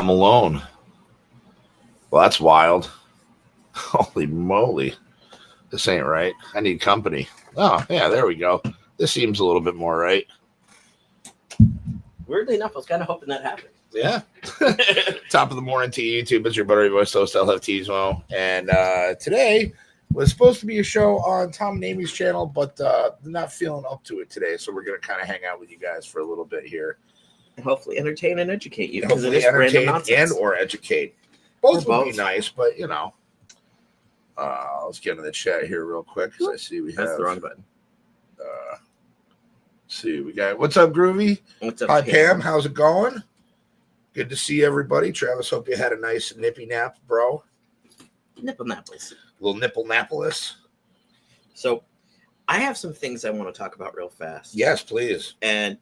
I'm alone. Well, that's wild. Holy moly. This ain't right. I need company. Oh, yeah, there we go. This seems a little bit more right. Weirdly enough, I was kind of hoping that happened. Yeah. Top of the morning to YouTube. It's your buttery voice host, HefTV. And today was supposed to be a show on Tom and Amy's channel, but not feeling up to it today. So we're going to kind of hang out with you guys for a little bit here. And hopefully entertain and educate you. Because it is random nonsense. Or educate. Both would be nice, but you know. Let's get into the chat here real quick because I see we have. That's the wrong button. See, we got what's up, Groovy? What's up, Hi, Pam. How's it going? Good to see everybody. Travis, hope you had a nice nippy nap, bro. Nipple napples. Little nipple napolis. So, I have some things I want to talk about real fast. Yes, please. And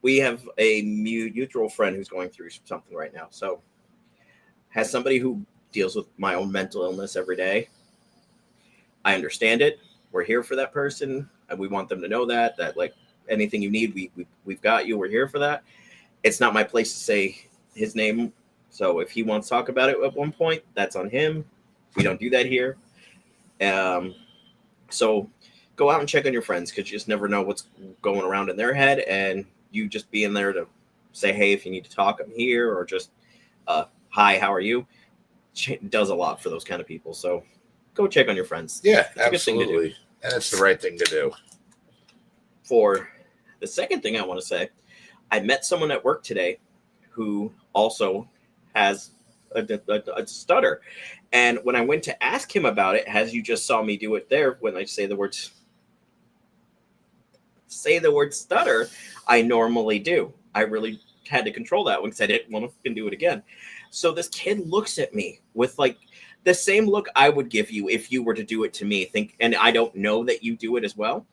we have a mutual friend who's going through something right now. So, has somebody who deals with my own mental illness every day. I understand it. We're here for that person, and we want them to know that like anything you need, we've got you. We're here for that. It's not my place to say his name. So if he wants to talk about it at one point, that's on him. We don't do that here. So go out and check on your friends because you just never know what's going around in their head. And you just being there to say, hey, if you need to talk, I'm here. Or just, hi, how are you? Does a lot for those kind of people. So go check on your friends. Yeah, absolutely. And it's the right thing to do. For the second thing I want to say, I met someone at work today who also has a stutter. And when I went to ask him about it, as you just saw me do it there, when I say the word stutter, I normally do. I really had to control that one because I didn't want to do it again. So this kid looks at me with like the same look I would give you if you were to do it to me. And I don't know that you do it as well.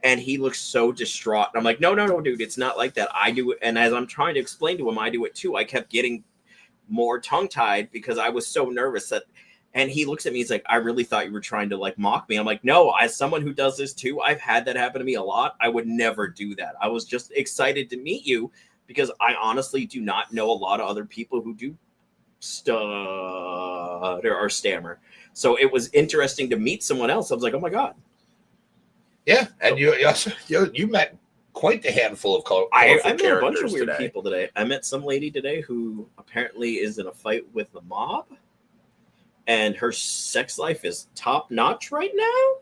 And he looks so distraught. And I'm like, no, dude, it's not like that. I do it. And as I'm trying to explain to him, I do it too. I kept getting more tongue-tied because I was so nervous that, and he looks at me, he's like, I really thought you were trying to like mock me. I'm like, no, as someone who does this too, I've had that happen to me a lot. I would never do that. I was just excited to meet you because I honestly do not know a lot of other people who do stutter or stammer. So it was interesting to meet someone else. I was like, oh my God. Yeah, and you met quite the handful of colorful I met a bunch of weird today. people today. I met some lady today who apparently is in a fight with the mob, and her sex life is top notch right now.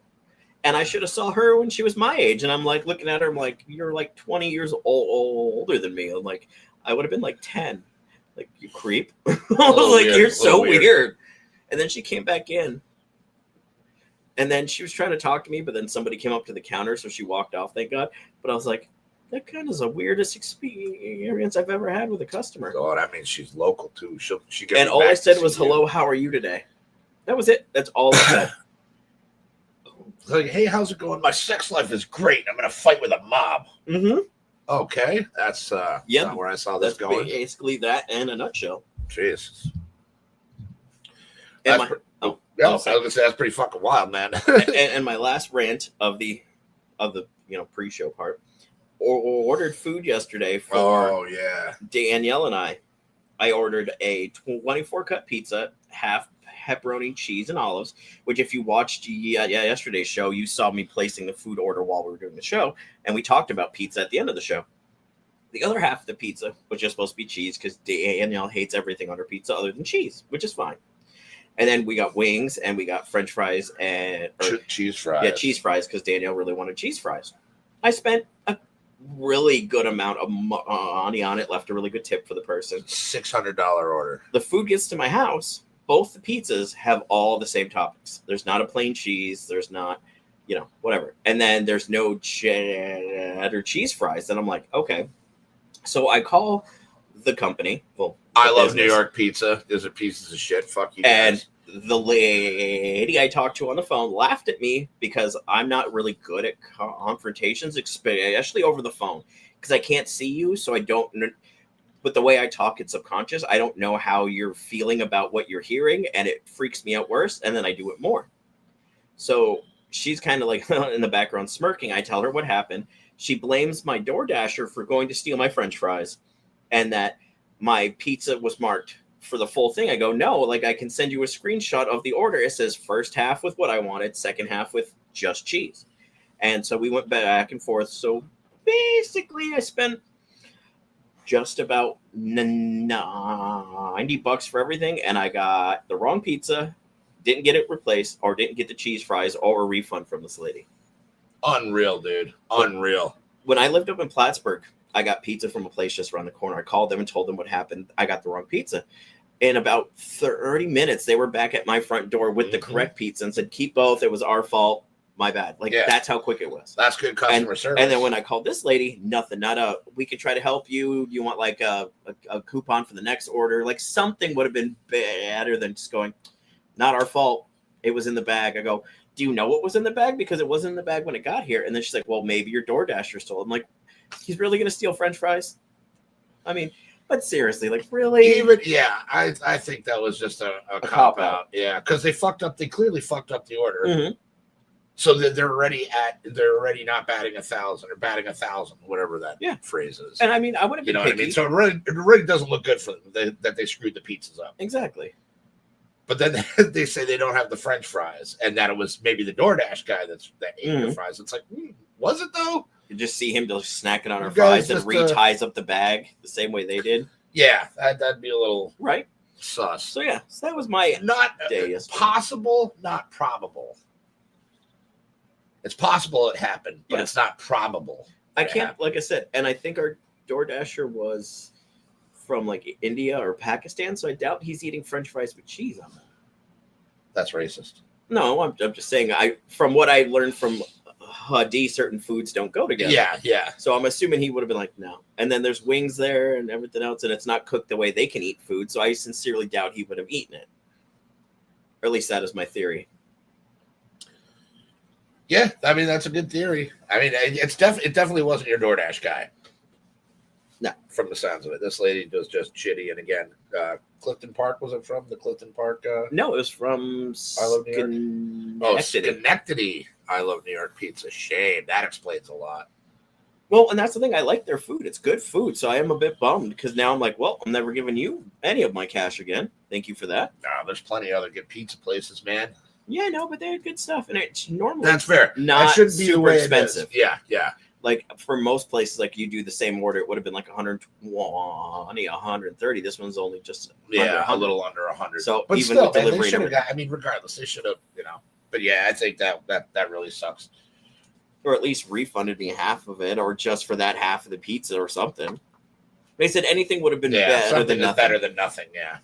And I should have saw her when she was my age, and I'm like looking at her, I'm like, you're like 20 years older than me. I'm like, I would have been like 10. Like, you creep. I was like, you're so weird. And then she came back in. And then she was trying to talk to me, but then somebody came up to the counter, so she walked off, thank God. But I was like, that kind of is the weirdest experience I've ever had with a customer. Oh, that means she's local, too. She and all I said was, hello, how are you today? That was it. That's all I said. Like, hey, how's it going? My sex life is great. I'm going to fight with a mob. Mm-hmm. Okay. That's not where I saw this going. Basically that in a nutshell. Jesus. I was gonna say that's pretty fucking wild, man. and my last rant of the pre-show part, ordered food yesterday for Danielle and I. I ordered a 24-cut pizza, half pepperoni, cheese, and olives. Which, if you watched yesterday's show, you saw me placing the food order while we were doing the show, and we talked about pizza at the end of the show. The other half of the pizza was just supposed to be cheese because Danielle hates everything on her pizza other than cheese, which is fine. And then we got wings and we got French fries and cheese fries. Yeah, cheese fries because Danielle really wanted cheese fries. I spent a really good amount of money on it, left a really good tip for the person. $600 order. The food gets to my house. Both the pizzas have all the same toppings. There's not a plain cheese. There's not, whatever. And then there's no cheddar cheese fries. And I'm like, okay. So I call the company. Well, I love New York pizza. Those are pieces of shit. Fuck you guys. And the lady I talked to on the phone laughed at me because I'm not really good at confrontations, especially over the phone, because I can't see you, so I don't. But the way I talk, it's subconscious. I don't know how you're feeling about what you're hearing, and it freaks me out worse, and then I do it more. So she's kind of like in the background smirking. I tell her what happened. She blames my DoorDasher for going to steal my French fries, and that my pizza was marked for the full thing. I go, no, like I can send you a screenshot of the order. It says first half with what I wanted, second half with just cheese. And so we went back and forth. So basically I spent just about $90 for everything. And I got the wrong pizza, didn't get it replaced, or didn't get the cheese fries or a refund from this lady. Unreal, dude. Unreal. When I lived up in Plattsburgh, I got pizza from a place just around the corner. I called them and told them what happened. I got the wrong pizza. In about 30 minutes, they were back at my front door with the correct pizza and said, keep both. It was our fault. My bad. Like, that's how quick it was. That's good customer service. And then when I called this lady, nothing. Not a, we could try to help you. You want like a coupon for the next order? Like something would have been better than just going, not our fault. It was in the bag. I go, do you know what was in the bag? Because it wasn't in the bag when it got here. And then she's like, well, maybe your DoorDasher stole it. I'm like, he's really going to steal French fries? I mean, but seriously, like really? Even, yeah, I think that was just a cop out. Yeah, because they clearly fucked up the order. Mm-hmm. So that they're already not batting 1,000 or batting 1,000, whatever that phrase is. And I mean, I would have been picky. What I mean? So it really doesn't look good for them that they screwed the pizzas up. Exactly. But then they say they don't have the French fries, and that it was maybe the DoorDash guy that ate the fries. It's like, was it though? You just see him just snacking on our fries and reties up the bag the same way they did. Yeah, that'd be a little sus. So yeah, so that was my day. Possible, not probable. It's possible it happened, but it's not probable. I can't, like I said, and I think our DoorDasher was from like India or Pakistan, so I doubt he's eating French fries with cheese on them. That's racist. No, I'm just saying. From what I learned from Hadi, certain foods don't go together. Yeah. So I'm assuming he would have been like, no. And then there's wings there and everything else, and it's not cooked the way they can eat food. So I sincerely doubt he would have eaten it. Or at least that is my theory. Yeah, I mean that's a good theory. I mean, it definitely wasn't your DoorDash guy. No, from the sounds of it, this lady was just shitty. And again, Clifton Park, was it from the Clifton Park? No, it was from I Love New York. Oh, Schenectady. I Love New York pizza. Shame. That explains a lot. Well, and that's the thing. I like their food. It's good food. So I am a bit bummed because now I'm like, well, I'm never giving you any of my cash again. Thank you for that. Nah, there's plenty of other good pizza places, man. Yeah, no, but they had good stuff, and it's normally that's fair. Not that shouldn't be super expensive. Yeah. Like for most places, like you do the same order, it would have been like 120, 130. This one's only just a little under 100. So but even still, with delivery, I mean, regardless, they should have, But yeah, I think that really sucks. Or at least refunded me half of it, or just for that half of the pizza or something. They said anything would have been better than nothing. Better than nothing. Yeah.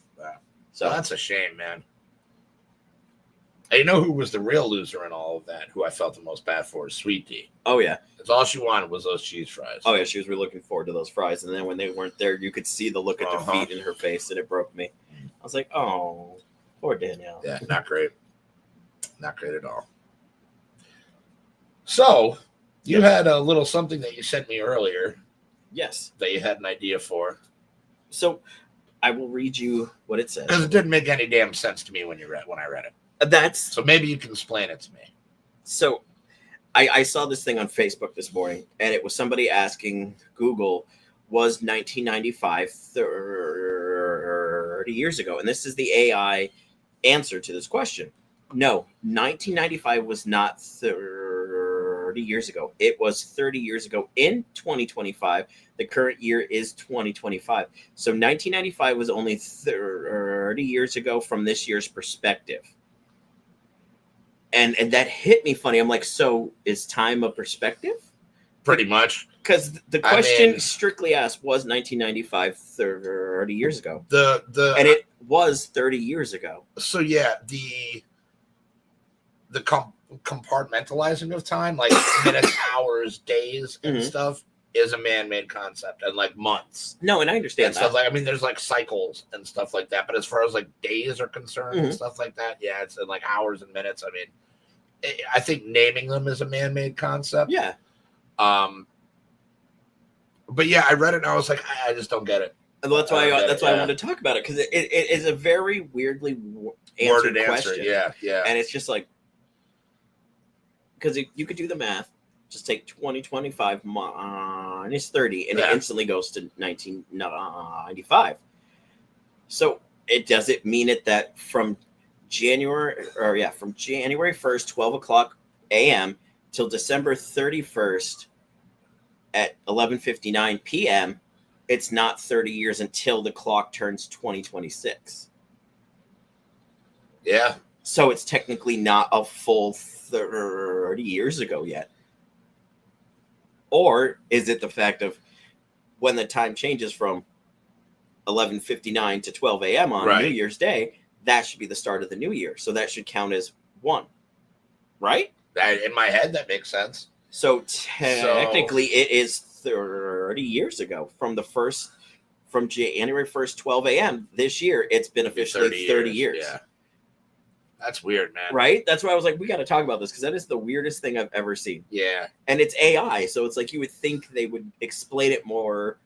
So that's a shame, man. And you know who was the real loser in all of that, who I felt the most bad for, is Sweet Tea. Oh, yeah. Because all she wanted was those cheese fries. Oh, yeah, she was really looking forward to those fries. And then when they weren't there, you could see the look of defeat in her face, and it broke me. I was like, oh, poor Danielle. Yeah, not great. Not great at all. So, you had a little something that you sent me earlier. Yes. That you had an idea for. So, I will read you what it says. Because it didn't make any damn sense to me when I read it. So maybe you can explain it to me. So I saw this thing on Facebook this morning, and it was somebody asking Google, was 1995 30 years ago? And this is the AI answer to this question. No, 1995 was not 30 years ago. It was 30 years ago in 2025. The current year is 2025. So 1995 was only 30 years ago from this year's perspective. And that hit me funny. I'm like, so is time a perspective? Pretty much. Because the question strictly asked, was 1995 30 years ago? And it was 30 years ago. So yeah, the compartmentalizing of time, like minutes, hours, days, and stuff, is a man-made concept, and like months. No, and I understand that. Stuff like, I mean, there's like cycles and stuff like that, but as far as like days are concerned and stuff like that, yeah, it's in like hours and minutes. I mean, I think naming them is a man-made concept. Yeah. But yeah, I read it and I was like, I just don't get it. And that's why I wanted to talk about it, because it is a very weirdly answered question. Yeah. And it's just like, because you could do the math. Just take 2025 minus 30, and it instantly goes to 1995. So it doesn't mean it that from January 1st, 12 o'clock a.m. till December 31st at 11:59 p.m. It's not 30 years until the clock turns 2026. Yeah. So it's technically not a full 30 years ago yet. Or is it the fact of when the time changes from 11:59 to 12 a.m. on Right. New Year's Day, that should be the start of the new year. So that should count as one, right? In my head, that makes sense. So technically, it is 30 years ago from January 1st, 12 a.m. this year. It's been officially 30 years. Yeah. That's weird, man. Right? That's why I was like, we got to talk about this because that is the weirdest thing I've ever seen. Yeah. And it's AI, so it's like you would think they would explain it more.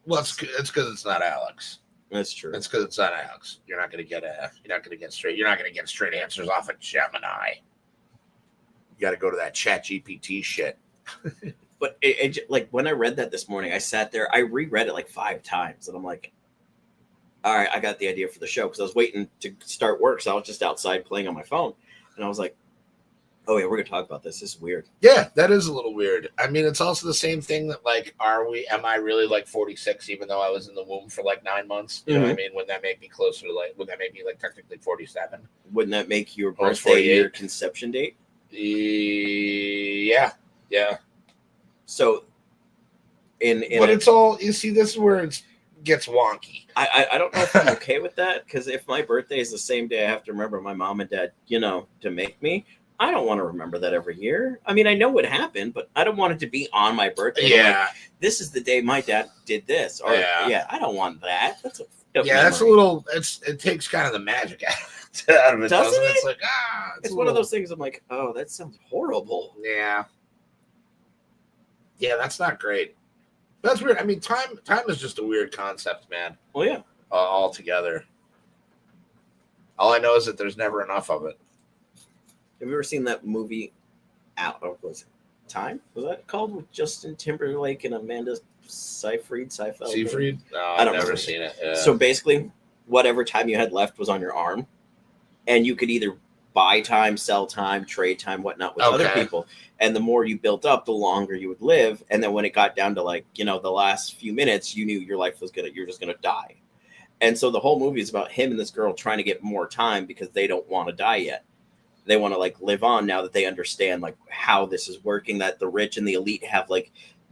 Well, it's because it's not Alex. That's true. It's because it's not Alex. You're not going to get straight answers off of Gemini. You got to go to that Chat GPT shit. But it like when I read that this morning, I sat there, I reread it like 5 times, and I'm like, all right, I got the idea for the show because I was waiting to start work, so I was just outside playing on my phone, and I was like, oh yeah, we're gonna talk about this. This is weird. Yeah, that is a little weird. I mean, it's also the same thing that like, am I really like 46 even though I was in the womb for like 9 months? You know what I mean? Wouldn't that make me closer to would that make me like technically 47? Wouldn't that make your Almost birthday 48. your conception date? Yeah. So, but it's all, you see, this is where it gets wonky. I don't know if I'm okay with that, because if my birthday is the same day I have to remember my mom and dad, to make me, I don't want to remember that every year. I mean, I know what happened, but I don't want it to be on my birthday. Yeah. Like, this is the day my dad did this. Or, I don't want that. That's that's a little, it takes kind of the magic out of it. Doesn't it? It's like, it's one of those things I'm like, oh, that sounds horrible. Yeah. Yeah, that's not great. That's weird. I mean, time is just a weird concept, man. Well, yeah. Altogether. All I know is that there's never enough of it. Have you ever seen that movie out? Or was it Time? Was that called, with Justin Timberlake and Amanda Seyfried? Seyfried? No, I've never seen it. Yeah. So basically, whatever time you had left was on your arm, and you could either buy time, sell time, trade time, whatnot with other people. And the more you built up, the longer you would live. And then when it got down to the last few minutes, you knew your life you're just gonna die. And so the whole movie is about him and this girl trying to get more time because they don't want to die yet. They want to live on now that they understand how this is working, that the rich and the elite have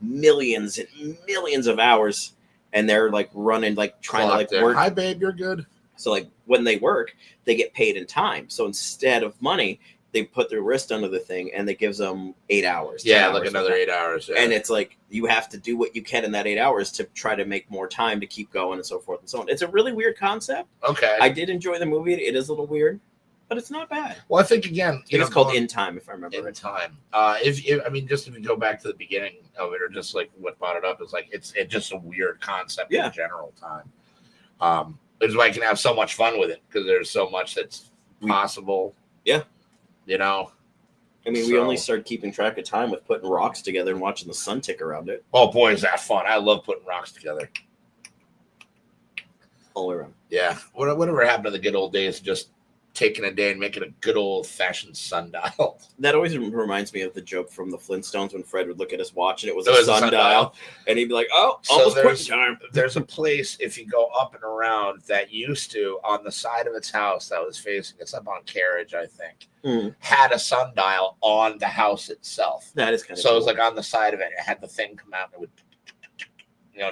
millions and millions of hours, and they're running trying to work. Hi babe, you're good. So when they work, they get paid in time. So instead of money, they put their wrist under the thing and it gives them 8 hours. Yeah, another 8 hours. Yeah. And it's you have to do what you can in that 8 hours to try to make more time to keep going and so forth and so on. It's a really weird concept. Okay. I did enjoy the movie. It is a little weird, but it's not bad. Well, I think again, it's called In Time, if I remember. In Time. If you go back to the beginning of it, or just what brought it up is it's just a weird concept in general. Time. It's why I can have so much fun with it because there's so much that's possible. Yeah. I mean, we only started keeping track of time with putting rocks together and watching the sun tick around it. Oh boy, is that fun! I love putting rocks together. All the way around. Yeah. Whatever happened to the good old days, just taking a day and making a good old fashioned sundial. That always reminds me of the joke from the Flintstones when Fred would look at his watch and it was a sundial, and he'd be like, "Oh, almost quitting time." There's a place if you go up and around that used to on the side of its house that was facing. It's up on Carriage, I think. Had a sundial on the house itself. That is kind of so cool. It was on the side of it. It had the thing come out and it would,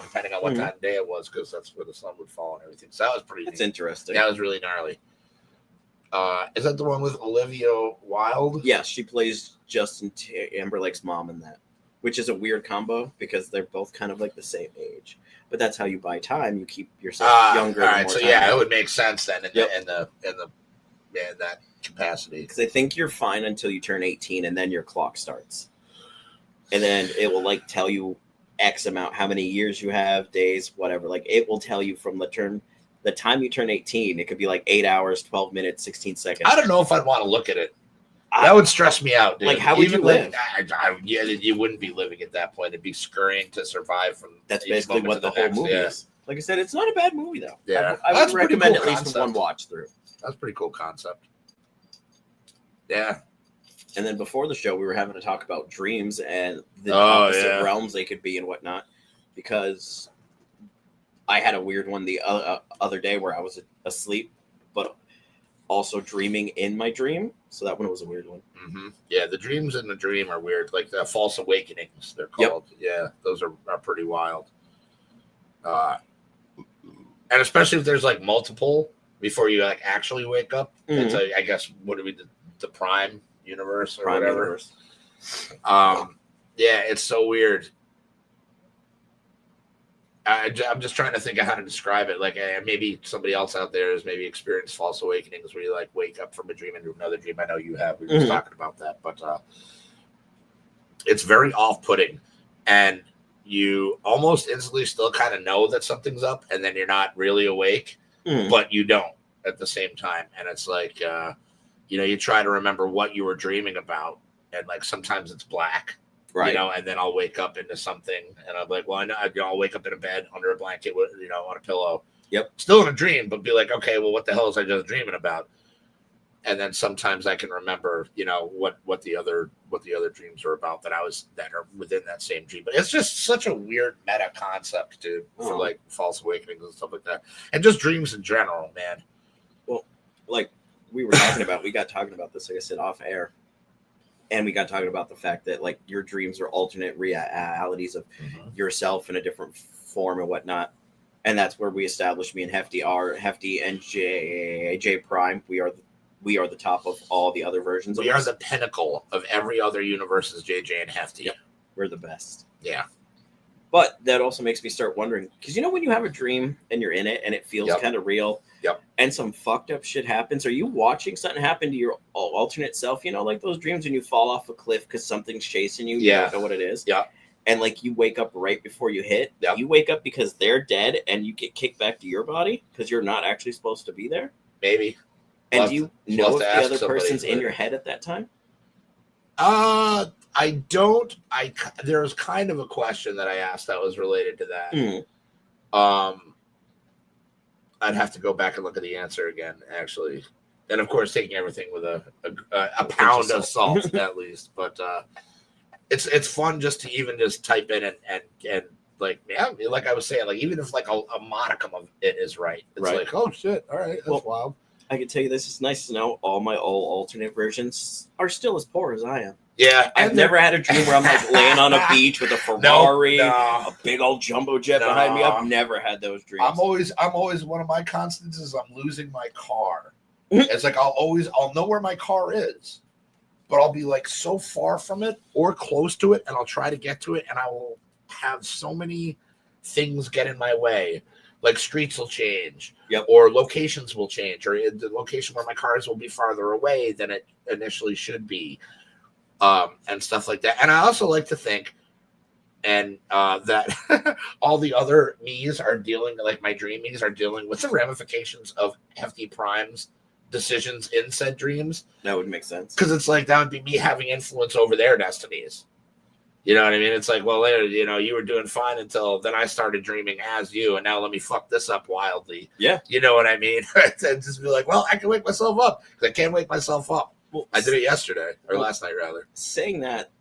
depending on what time of day it was, because that's where the sun would fall and everything. So that was pretty. That's neat. Interesting. That was really gnarly. Is that the one with Olivia Wilde? Yeah, she plays Justin Timberlake's mom in that, which is a weird combo because they're both kind of the same age. But that's how you buy time. You keep yourself younger. All right, so it would make sense then in that capacity. Because I think you're fine until you turn 18, and then your clock starts, and then it will tell you X amount, how many years you have, days, whatever. It will tell you from the time you turn 18, it could be 8 hours, 12 minutes, 16 seconds. I don't know if I'd want to look at it. That would stress me out, dude. How would you live? You wouldn't be living at that point. It'd be scurrying to survive from. That's basically what the whole movie is. Like I said, it's not a bad movie though. Yeah. I That's would a pretty recommend cool at least concept. one watch through. That's a pretty cool concept. Yeah. And then before the show, we were having to talk about dreams and the opposite realms they could be and whatnot. Because I had a weird one the other day where I was asleep, but also dreaming in my dream. So that one was a weird one. Mm-hmm. Yeah, the dreams in the dream are weird. Like the false awakenings, they're called. Yep. Yeah, those are pretty wild. And especially if there's like multiple before you like actually wake up. Mm-hmm. It's I guess what do we the prime universe or whatever. Universe. Yeah, it's so weird. I'm just trying to think of how to describe it. Like maybe somebody else out there has maybe experienced false awakenings where you like wake up from a dream into another dream. I know you have. We were just talking about that, but it's very off-putting, and you almost instantly still kind of know that something's up, and then you're not really awake, but you don't at the same time. And it's like, you try to remember what you were dreaming about, and like sometimes it's black. Right. And then I'll wake up into something and I'm like, well, I know I'll wake up in a bed under a blanket with, on a pillow. Yep. Still in a dream, but be like, okay, well, what the hell was I just dreaming about? And then sometimes I can remember, what the other dreams are about that are within that same dream. But it's just such a weird meta concept, dude, for like false awakenings and stuff like that. And just dreams in general, man. Well, like we got talking about this, like I said, off air. And we got talking about the fact that like your dreams are alternate realities of yourself in a different form and whatnot. And that's where we established me and Hefty are Hefty and J Prime. We are the top of all the other versions. We are the pinnacle of every other universe's JJ and Hefty. Yep. We're the best. Yeah. But that also makes me start wondering, because when you have a dream and you're in it and it feels kind of real, and some fucked up shit happens, are you watching something happen to your alternate self? Like those dreams when you fall off a cliff because something's chasing you, you don't know what it is. Yeah. And like you wake up right before you hit. Yeah. You wake up because they're dead and you get kicked back to your body because you're not actually supposed to be there? Maybe. And do you know if the other person's in your head at that time? I don't. There's kind of a question that I asked that was related to that. I'd have to go back and look at the answer again, actually, and of course, taking everything with a pound of salt at least. But it's fun just to even just type in and like like I was saying, like even if like a modicum of it is right, it's like, oh shit, all right, that's wild. I can tell you this: it's nice to know all my old alternate versions are still as poor as I am. Yeah, I've never had a dream where I'm like laying on a beach with a Ferrari, a big old jumbo jet behind me. I've never had those dreams. I'm always one of my constants is I'm losing my car. It's like I'll know where my car is, but I'll be like so far from it or close to it, and I'll try to get to it, and I will have so many things get in my way. Like streets will change, or locations will change, or the location where my cars will be farther away than it initially should be. And stuff like that. And I also like to think that all the other me's are dealing, like my dream me's are dealing with the ramifications of Hefty Prime's decisions in said dreams. That would make sense. Because it's like that would be me having influence over their destinies. You know what I mean? It's like, well, later, you were doing fine until then I started dreaming as you, and now let me fuck this up wildly. Yeah. You know what I mean? And just be like, well, I can wake myself up because I can't wake myself up. Well, I did it yesterday, or last night, rather. Saying that,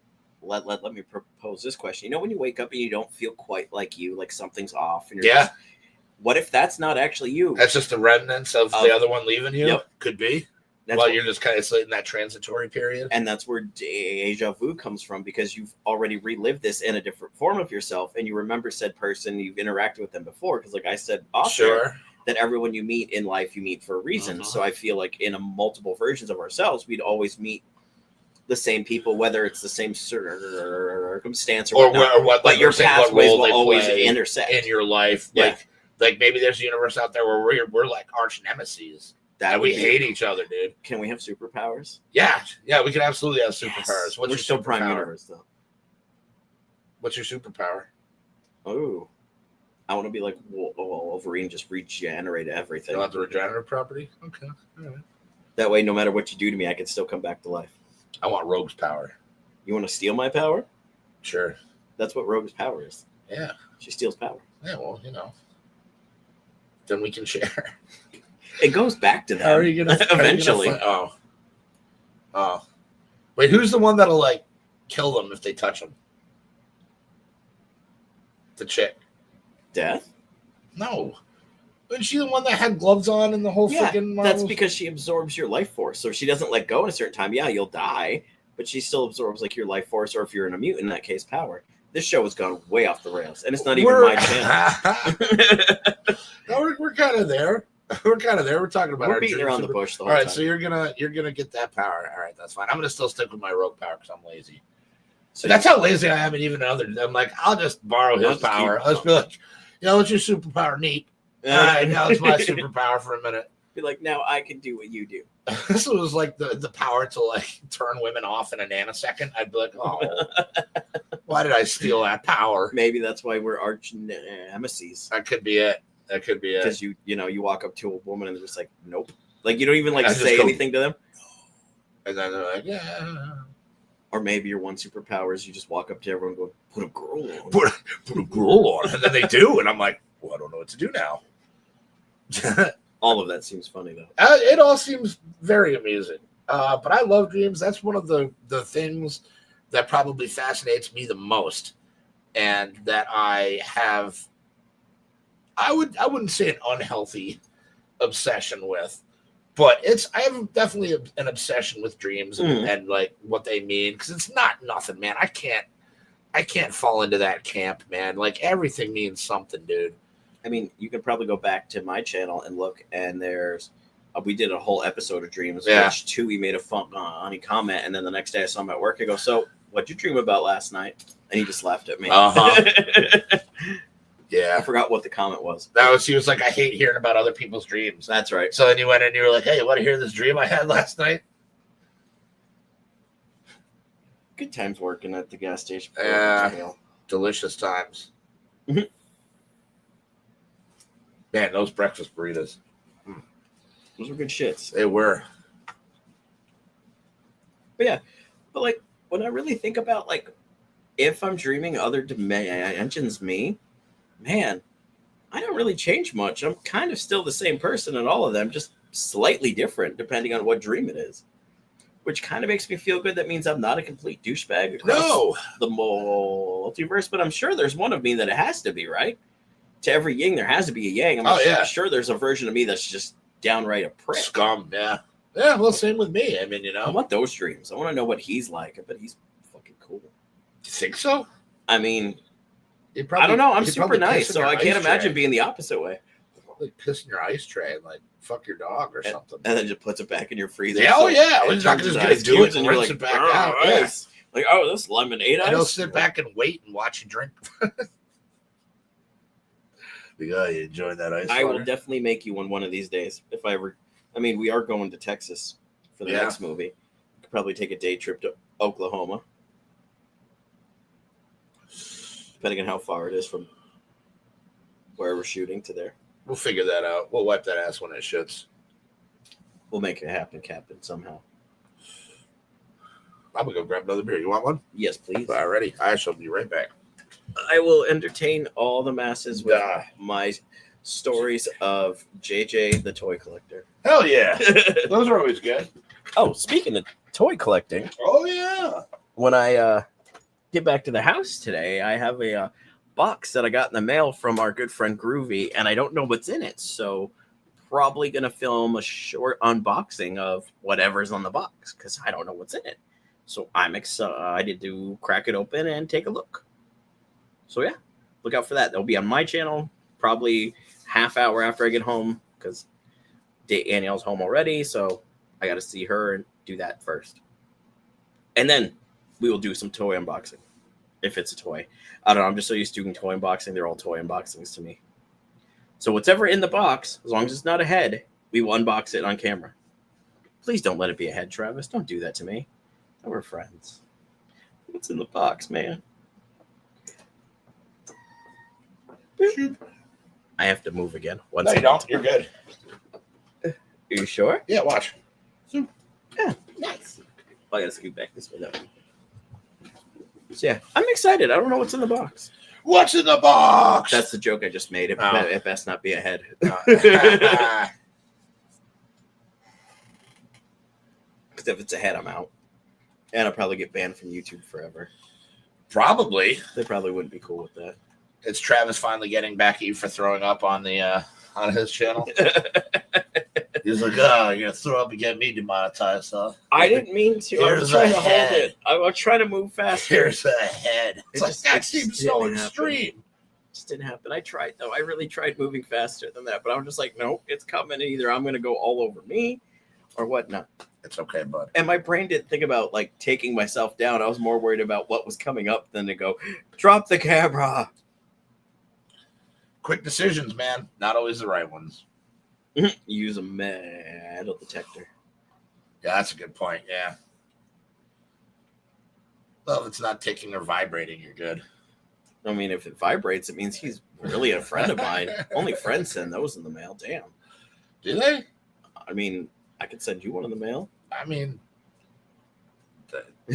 let me propose this question. When you wake up and you don't feel quite like you, like something's off. And you're just, what if that's not actually you? That's just the remnants of the other one leaving you? Yep. Could be. You're just kind of in that transitory period. And that's where deja vu comes from, because you've already relived this in a different form of yourself, and you remember said person, you've interacted with them before. Because like I said, that everyone you meet in life, you meet for a reason. So I feel like in a multiple versions of ourselves, we'd always meet the same people, whether it's the same circumstance or what, but your pathways will always intersect in your life. Yeah. Like maybe there's a universe out there where we're like arch nemesis. That we hate each other, dude. Can we have superpowers? Yeah, we can absolutely have superpowers. We're still Prime Universe, though. What's your superpower? Oh, I want to be like Wolverine, just regenerate everything. You want the regenerative property? Okay. All right. That way, no matter what you do to me, I can still come back to life. I want Rogue's power. You want to steal my power? Sure. That's what Rogue's power is. Yeah. She steals power. Yeah, well, then we can share. It goes back to them. How are you gonna eventually? Oh. Wait, who's the one that'll like kill them if they touch them? The chick. Death? No. Wasn't she the one that had gloves on and the whole freaking Marvel? That's because she absorbs your life force. So if she doesn't let go at a certain time, yeah, you'll die, but she still absorbs like your life force, or if you're in a mutant, in that case, power. This show has gone way off the rails, and it's not even my channel. No, we're kind of there. We're kind of there. We're talking about We're our beating dreams. around the bush the All whole right, time. so you're gonna get that power. All right, that's fine. I'm gonna still stick with my rogue power because I'm lazy. So that's how lazy I am. And even other, I'm like, I'll just borrow his power. I'll just be like, what's your superpower? Neat. All right, now it's my superpower for a minute. Be like, now I can do what you do. This was like the power to like turn women off in a nanosecond. I'd be like, oh, why did I steal that power? Maybe that's why we're arch nemesis. That could be it. Because you walk up to a woman and they're just like, nope. Like you don't even like I say anything to them. And then they're like, yeah. Or maybe your one superpower is you just walk up to everyone and go, put a girl on. Put a girl on. And then they do. And I'm like, well, I don't know what to do now. All of that seems funny, though. It all seems very amusing. But I love dreams. That's one of the things that probably fascinates me the most. And that I have, I wouldn't say an unhealthy obsession with. But I have definitely an obsession with dreams and like what they mean, because it's not nothing, man. I can't fall into that camp, man. Like everything means something, dude. I mean, you can probably go back to my channel and look, and there's we did a whole episode of dreams, which Tui made a funny comment, and then the next day I saw him at work. I go, "So, what'd you dream about last night?" And he just laughed at me. Yeah, I forgot what the comment was. He was like, I hate hearing about other people's dreams. That's right. So then you went and you were like, hey, you want to hear this dream I had last night? Good times working at the gas station. Yeah, delicious times. Man, those breakfast burritos. Those were good shits. They were. But like when I really think about like if I'm dreaming other dimensions me, man, I don't really change much. I'm kind of still the same person in all of them, just slightly different depending on what dream it is. Which kind of makes me feel good. That means I'm not a complete douchebag across the multiverse, but I'm sure there's one of me that it has to be, right? To every yin, there has to be a yang. I'm sure there's a version of me that's just downright a prick. Scum, yeah. Yeah, well, same with me. I mean, I want those dreams. I want to know what he's like. I bet he's fucking cool. You think so? I mean, I don't know. I'm super nice, so I can't imagine being the opposite way. Like piss in your ice tray and like fuck your dog or something. And then just puts it back in your freezer. Yeah, He's not just going to do it and rinse it back out. Yes. Like, oh, this lemonade ice. And he'll sit back and wait and watch you drink. You enjoying that ice I water? will definitely make you one of these days. If I ever, I mean, we are going to Texas for the next movie. We could probably take a day trip to Oklahoma, depending on how far it is from where we're shooting to there. We'll figure that out. We'll wipe that ass when it shits. We'll make it happen, Captain, somehow. I'm gonna go grab another beer. You want one? Yes, please. Alrighty. I shall be right back. I will entertain all the masses with my stories of JJ the Toy Collector. Hell yeah. Those are always good. Oh, speaking of toy collecting. Oh, yeah. When I get back to the house today, I have a box that I got in the mail from our good friend Groovy, and I don't know what's in it. So probably going to film a short unboxing of whatever's on the box because I don't know what's in it. So I'm excited to crack it open and take a look. So yeah, look out for that. That'll be on my channel probably half hour after I get home because Danielle's home already. So I got to see her and do that first. And then we will do some toy unboxing if it's a toy. I don't know. I'm just so used to doing toy unboxing. They're all toy unboxings to me. So whatever in the box, as long as it's not a head, we will unbox it on camera. Please don't let it be a head, Travis. Don't do that to me. We're friends. What's in the box, man? I have to move again. No, you don't. You're good. Are you sure? Yeah, watch. Yeah, nice. I gotta scoot back this way though. So yeah, I'm excited. I don't know what's in the box. What's in the box? That's the joke I just made. It best not be a head. Uh, Because if it's a head, I'm out. And I'll probably get banned from YouTube forever. Probably. They probably wouldn't be cool with that. It's Travis finally getting back at you for throwing up on the on his channel. He's like, oh, you're gonna throw up and get me demonetized, huh? I didn't mean to. I was trying to hold it. I was trying to move faster. Here's a head. That seems so extreme. Just didn't happen. I tried though. I really tried moving faster than that, but I'm just like, no, it's coming. Either I'm gonna go all over me, or whatnot. It's okay, bud. And my brain didn't think about like taking myself down. I was more worried about what was coming up than to go, drop the camera. Quick decisions, man. Not always the right ones. Use a metal detector. Yeah, that's a good point. Yeah. Well, if it's not ticking or vibrating, you're good. I mean, if it vibrates, it means he's really a friend of mine. Only friends send those in the mail. Damn. Do they? I mean, I could send you one in the mail. I mean,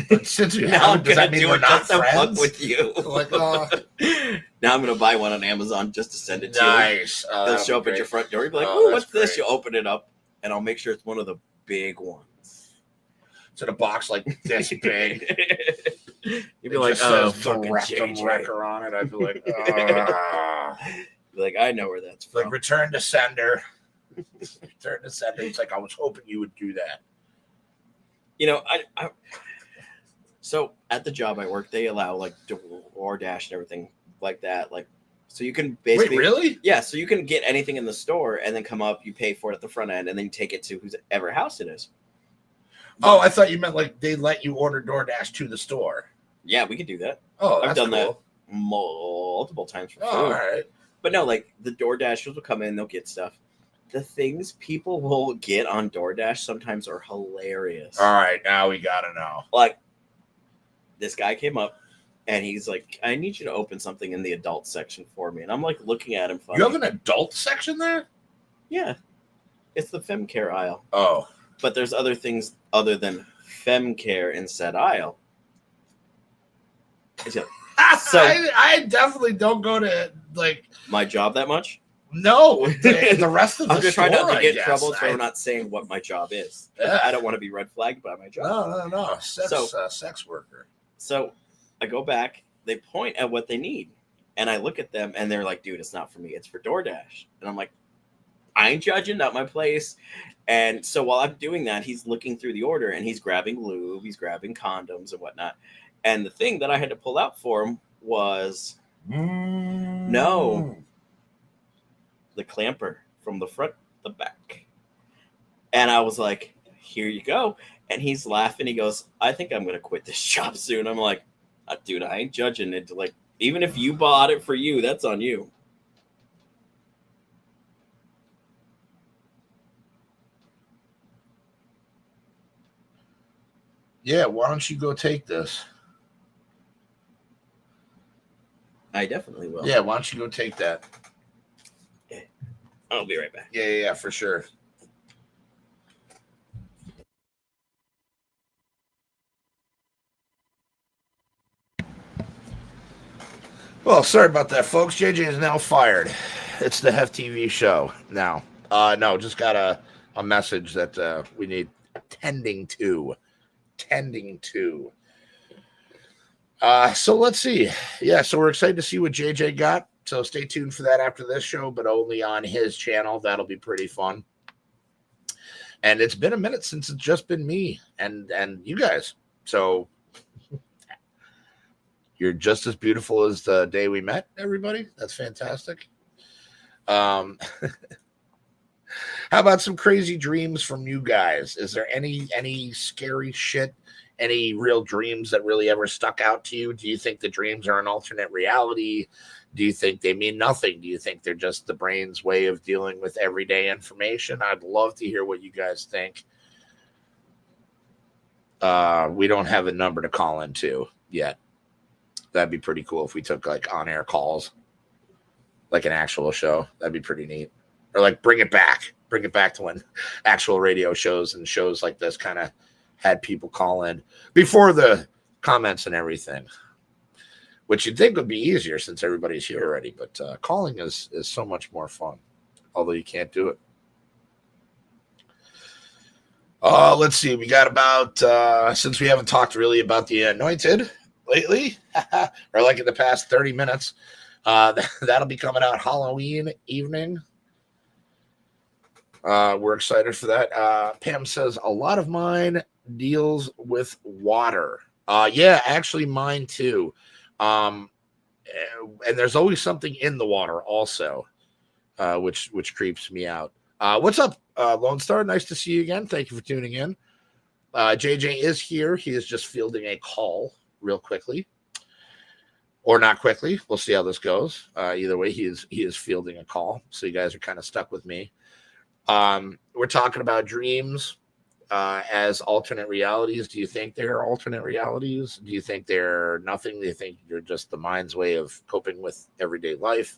but since we now I'm does that gonna mean do we're it not just to fuck friends? with you. Like, now I'm gonna buy one on Amazon just to send it to nice. you. They'll show up at your front door. You'll be like, Oh, "Ooh, what's this?" great. You open it up, and I'll make sure it's one of the big ones. It's in a box like this big. You'd be like, "Oh, fucking rectum JJ." wrecker on it." I'd be like, Be like, I know where that's from. like return to sender. Return to sender. It's like I was hoping you would do that. You know, I so at the job I work, they allow like DoorDash and everything like that. Like, so you can basically, wait, really? Yeah. So you can get anything in the store and then come up, you pay for it at the front end, and then you take it to whoever house it is. Oh, I thought you meant like they let you order DoorDash to the store. Yeah, we could do that. Oh, I've done cool. that multiple times for food. Oh, all right. But no, like the DoorDashers will come in, they'll get stuff. The things people will get on DoorDash sometimes are hilarious. All right, now we gotta know. Like, this guy came up and he's like, I need you to open something in the adult section for me. And I'm like looking at him funny. You have an adult section there? Yeah. It's the fem care aisle. Oh. But there's other things other than fem care in said aisle. So I definitely don't go to like my job that much. No, the rest of the I'm just store, trying not to get in I trouble guess. for not saying what my job is. Yeah. I don't want to be red flagged by my job. No. Sex worker. So I go back. They point at what they need, and I look at them, and they're like, "Dude, it's not for me. It's for DoorDash." And I'm like, "I ain't judging. Not my place." And so while I'm doing that, he's looking through the order, and he's grabbing lube, he's grabbing condoms and whatnot. And the thing that I had to pull out for him was no. The clamper from the front, the back. And I was like, here you go. And he's laughing. He goes, I think I'm going to quit this job soon. I'm like, dude, I ain't judging it. Like, even if you bought it for you, that's on you. Yeah, why don't you go take this? I definitely will. Yeah, why don't you go take that? I'll be right back. Yeah, for sure. Well, sorry about that, folks. JJ is now fired. It's the HefTV show now. No, just got a message that we need tending to. So let's see. Yeah, so we're excited to see what JJ got. So stay tuned for that after this show, but only on his channel. That'll be pretty fun. And it's been a minute since it's just been me and you guys. So you're just as beautiful as the day we met, everybody. That's fantastic. How about some crazy dreams from you guys? Is there any scary shit? Any real dreams that really ever stuck out to you? Do you think the dreams are an alternate reality? Do you think they mean nothing? Do you think they're just the brain's way of dealing with everyday information? I'd love to hear what you guys think. We don't have a number to call into yet. That'd be pretty cool if we took like on-air calls, like an actual show. That'd be pretty neat. Or like bring it back to when actual radio shows and shows like this kind of had people call in before the comments and everything. which you'd think would be easier since everybody's here already. But calling is so much more fun, although you can't do it. Let's see. We got about, since we haven't talked really about the Anointed lately, or like in the past 30 minutes, that'll be coming out Halloween evening. We're excited for that. Pam says, a lot of mine deals with water. Yeah, actually mine too. And there's always something in the water also, which creeps me out. What's up, Lone Star? Nice to see you again. Thank you for tuning in. JJ is here. He is just fielding a call real quickly. Or not quickly. We'll see how this goes. Either way, he is fielding a call. So you guys are kind of stuck with me. We're talking about dreams as alternate realities. Do you think they're alternate realities? Do you think they're nothing? Do you think they're just the mind's way of coping with everyday life?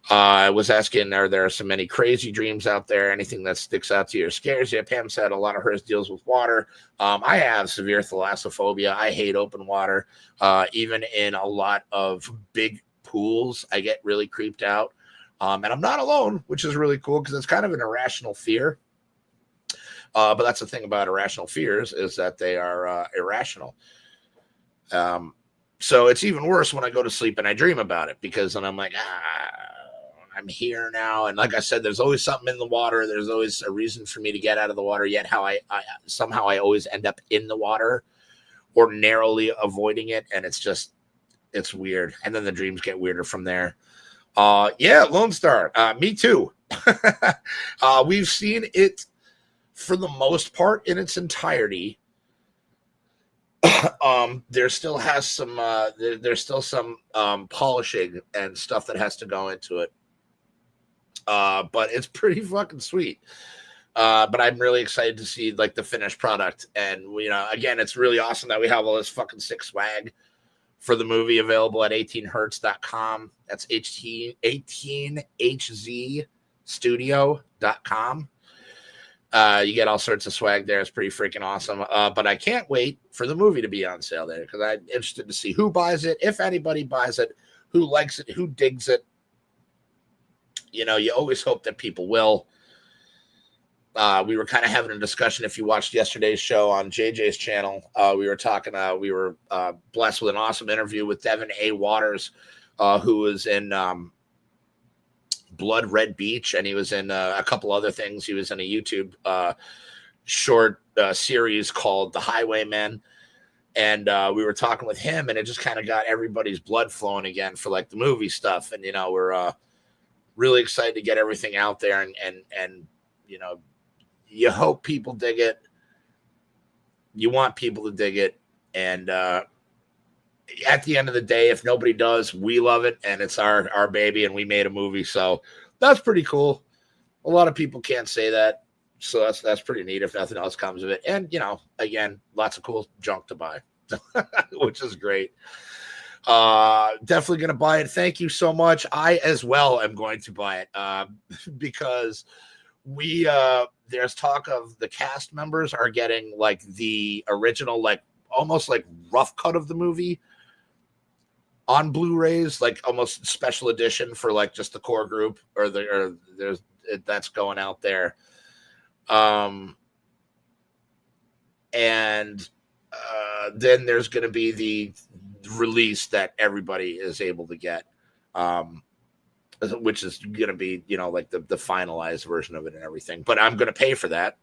I was asking, are there so many crazy dreams out there? Anything that sticks out to you or scares you? Pam said a lot of hers deals with water. I have severe thalassophobia. I hate open water. Even in a lot of big pools, I get really creeped out. And I'm not alone, which is really cool because it's kind of an irrational fear. But that's the thing about irrational fears is that they are irrational. So it's even worse when I go to sleep and I dream about it because then I'm like, I'm here now. And like I said, there's always something in the water. There's always a reason for me to get out of the water. Yet how I somehow I always end up in the water or narrowly avoiding it. And it's weird. And then the dreams get weirder from there. Yeah, Lone Star. Me too. We've seen it for the most part in its entirety. There still has some there's still some polishing and stuff that has to go into it. But it's pretty fucking sweet. But I'm really excited to see like the finished product. And again, it's really awesome that we have all this fucking sick swag for the movie available at 18hertz.com. That's 18hzstudio.com. You get all sorts of swag there. It's pretty freaking awesome. But I can't wait for the movie to be on sale there because I'm interested to see who buys it, if anybody buys it, who likes it, who digs it. You always hope that people will. We were kind of having a discussion. If you watched yesterday's show on JJ's channel, we were talking. We were blessed with an awesome interview with Devin A. Waters, who was in Blood Red Beach, and he was in a couple other things. He was in a YouTube short series called The Highwaymen, and we were talking with him, and it just kind of got everybody's blood flowing again for like the movie stuff. And we're really excited to get everything out there, and you hope people dig it. You want people to dig it, and at the end of the day, if nobody does, we love it, and it's our baby, and we made a movie, so that's pretty cool. A lot of people can't say that, so that's pretty neat if nothing else comes of it. And again, lots of cool junk to buy, which is great. Definitely gonna buy it. Thank you so much. I as well am going to buy it because there's talk of the cast members are getting like the original, like almost like rough cut of the movie on Blu-rays, like almost special edition for like just the core group, or there's that's going out there. And then there's going to be the release that everybody is able to get, which is going to be, like the finalized version of it and everything. But I'm going to pay for that.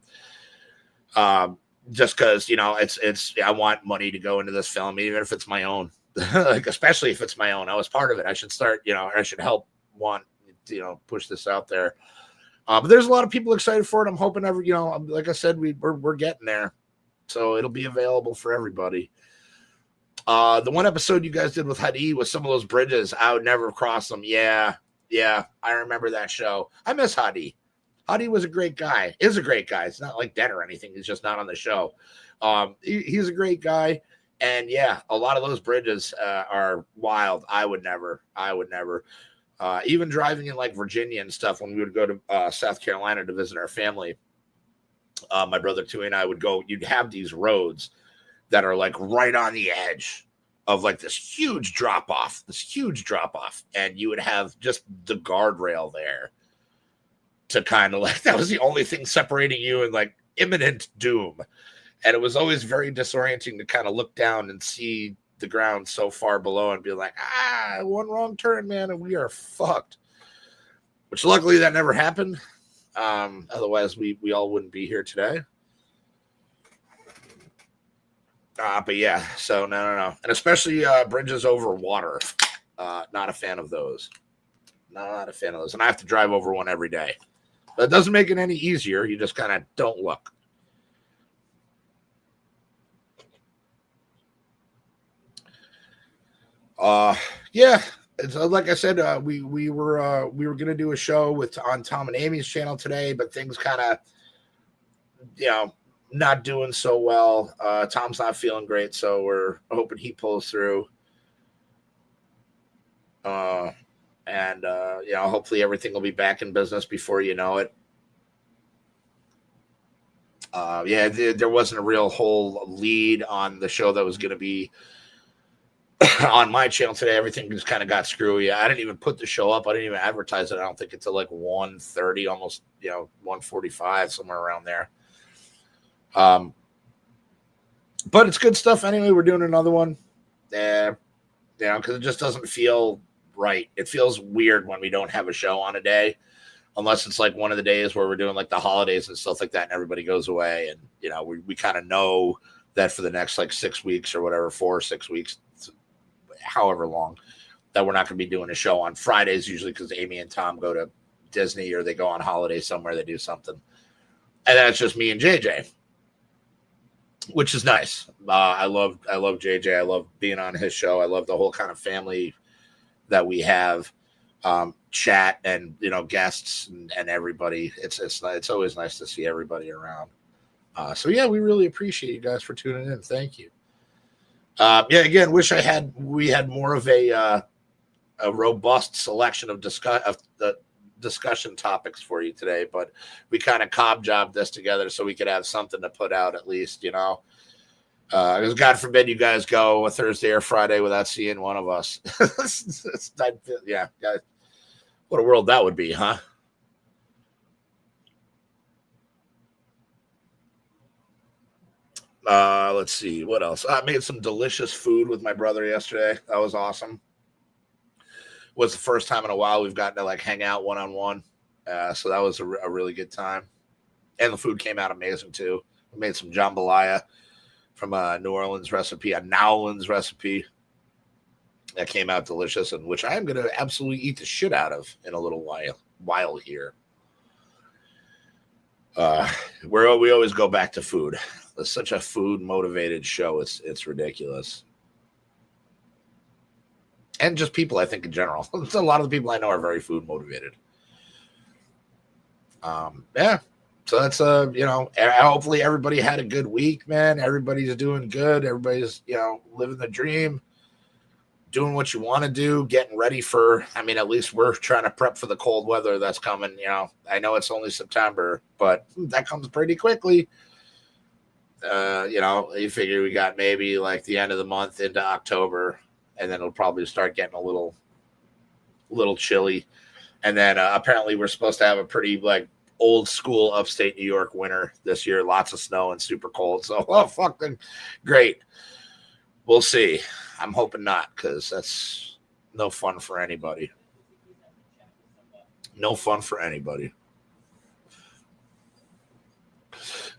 Just because, I want money to go into this film, even if it's my own, like, especially if it's my own. I was part of it. I should start, I should help push this out there. But there's a lot of people excited for it. I'm hoping like I said, we're getting there. So it'll be available for everybody. The one episode you guys did with Hadi was some of those bridges. I would never cross them. Yeah. I remember that show. I miss Hadi. Hadi was a great guy. Is a great guy. It's not like dead or anything. He's just not on the show. He's a great guy. And yeah, a lot of those bridges are wild. I would never. Even driving in like Virginia and stuff, when we would go to South Carolina to visit our family, my brother Tui and I would go. You'd have these roads that are like right on the edge of like this huge drop off, and you would have just the guardrail there to kind of like, that was the only thing separating you and like imminent doom. And it was always very disorienting to kind of look down and see the ground so far below and be like, one wrong turn, man, and we are fucked. Which luckily that never happened. Otherwise we all wouldn't be here today. But yeah, so no. And especially bridges over water. Not a fan of those. Not a fan of those. And I have to drive over one every day. But it doesn't make it any easier. You just kind of don't look. Yeah. It's, like I said, we were gonna do a show on Tom and Amy's channel today, but things kind of, not doing so well. Tom's not feeling great, so we're hoping he pulls through. And hopefully everything will be back in business before you know it. There wasn't a real whole lead on the show that was going to be on my channel today. Everything just kind of got screwy. I didn't even put the show up. I didn't even advertise it. I don't think until like 1:30, almost 1:45, somewhere around there. But it's good stuff anyway. We're doing another one. Because it just doesn't feel right. It feels weird when we don't have a show on a day, unless it's like one of the days where we're doing like the holidays and stuff like that, and everybody goes away, and we kind of know that for the next like 6 weeks or whatever, 4 or 6 weeks, however long, that we're not going to be doing a show on Fridays usually, because Amy and Tom go to Disney or they go on holiday somewhere, they do something, and then it's just me and JJ, which is nice. I love JJ. I love being on his show. I love the whole kind of family that we have, chat and guests and everybody. It's always nice to see everybody around. So yeah, we really appreciate you guys for tuning in. Thank you. Again, wish we had more of a robust selection of the discussion topics for you today, but we kind of cob-jobbed this together so we could have something to put out at least, because God forbid you guys go a Thursday or Friday without seeing one of us. Yeah, what a world that would be, huh? Let's see what else. I made some delicious food with my brother yesterday. That was awesome. Was the first time in a while we've gotten to like hang out one-on-one. So that was a really good time. And the food came out amazing too. We made some jambalaya from a New Orleans recipe, a Nowlands recipe that came out delicious, and which I'm going to absolutely eat the shit out of in a little while here. We always go back to food. It's such a food motivated show. It's ridiculous. And just people, I think, in general. A lot of the people I know are very food motivated. So that's hopefully everybody had a good week, man. Everybody's doing good. Everybody's living the dream, doing what you want to do, getting ready for. I mean, at least we're trying to prep for the cold weather that's coming. I know it's only September, but that comes pretty quickly. You figure we got maybe like the end of the month into October, and then it'll probably start getting a little chilly. And then apparently we're supposed to have a pretty like old school upstate New York winter this year. Lots of snow and super cold. So, fucking great. We'll see. I'm hoping not, because that's no fun for anybody. No fun for anybody.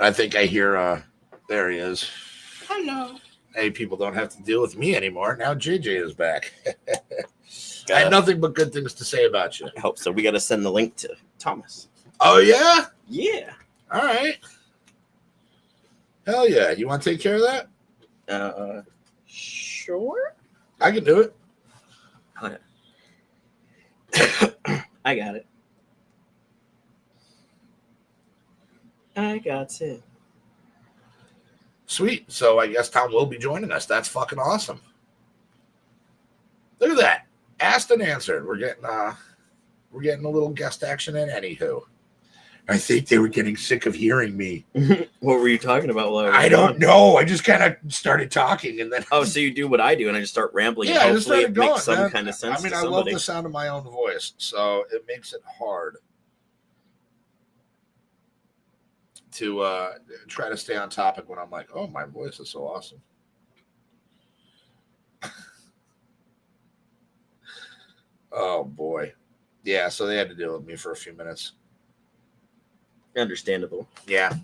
I think I hear, there he is. Hello. Hey, people don't have to deal with me anymore. Now JJ is back. I had nothing but good things to say about you. I hope so. We got to send the link to Thomas. Oh, yeah? Yeah. All right. Hell yeah. You want to take care of that? Sure. I can do it. I got it. I got it. Sweet. So I guess Tom will be joining us. That's fucking awesome. Look at that. Asked and answered. We're getting a little guest action in. Anywho, I think they were getting sick of hearing me. What were you talking about? I don't know. I just kind of started talking, and then so you do what I do, and I just start rambling. Yeah, and I just hopefully started it going. makes some Man. kind of sense. I mean, to I somebody. love the sound of my own voice, so it makes it hard to try to stay on topic when I'm like, oh, my voice is so awesome. Oh boy, yeah. So they had to deal with me for a few minutes. Understandable. Yeah.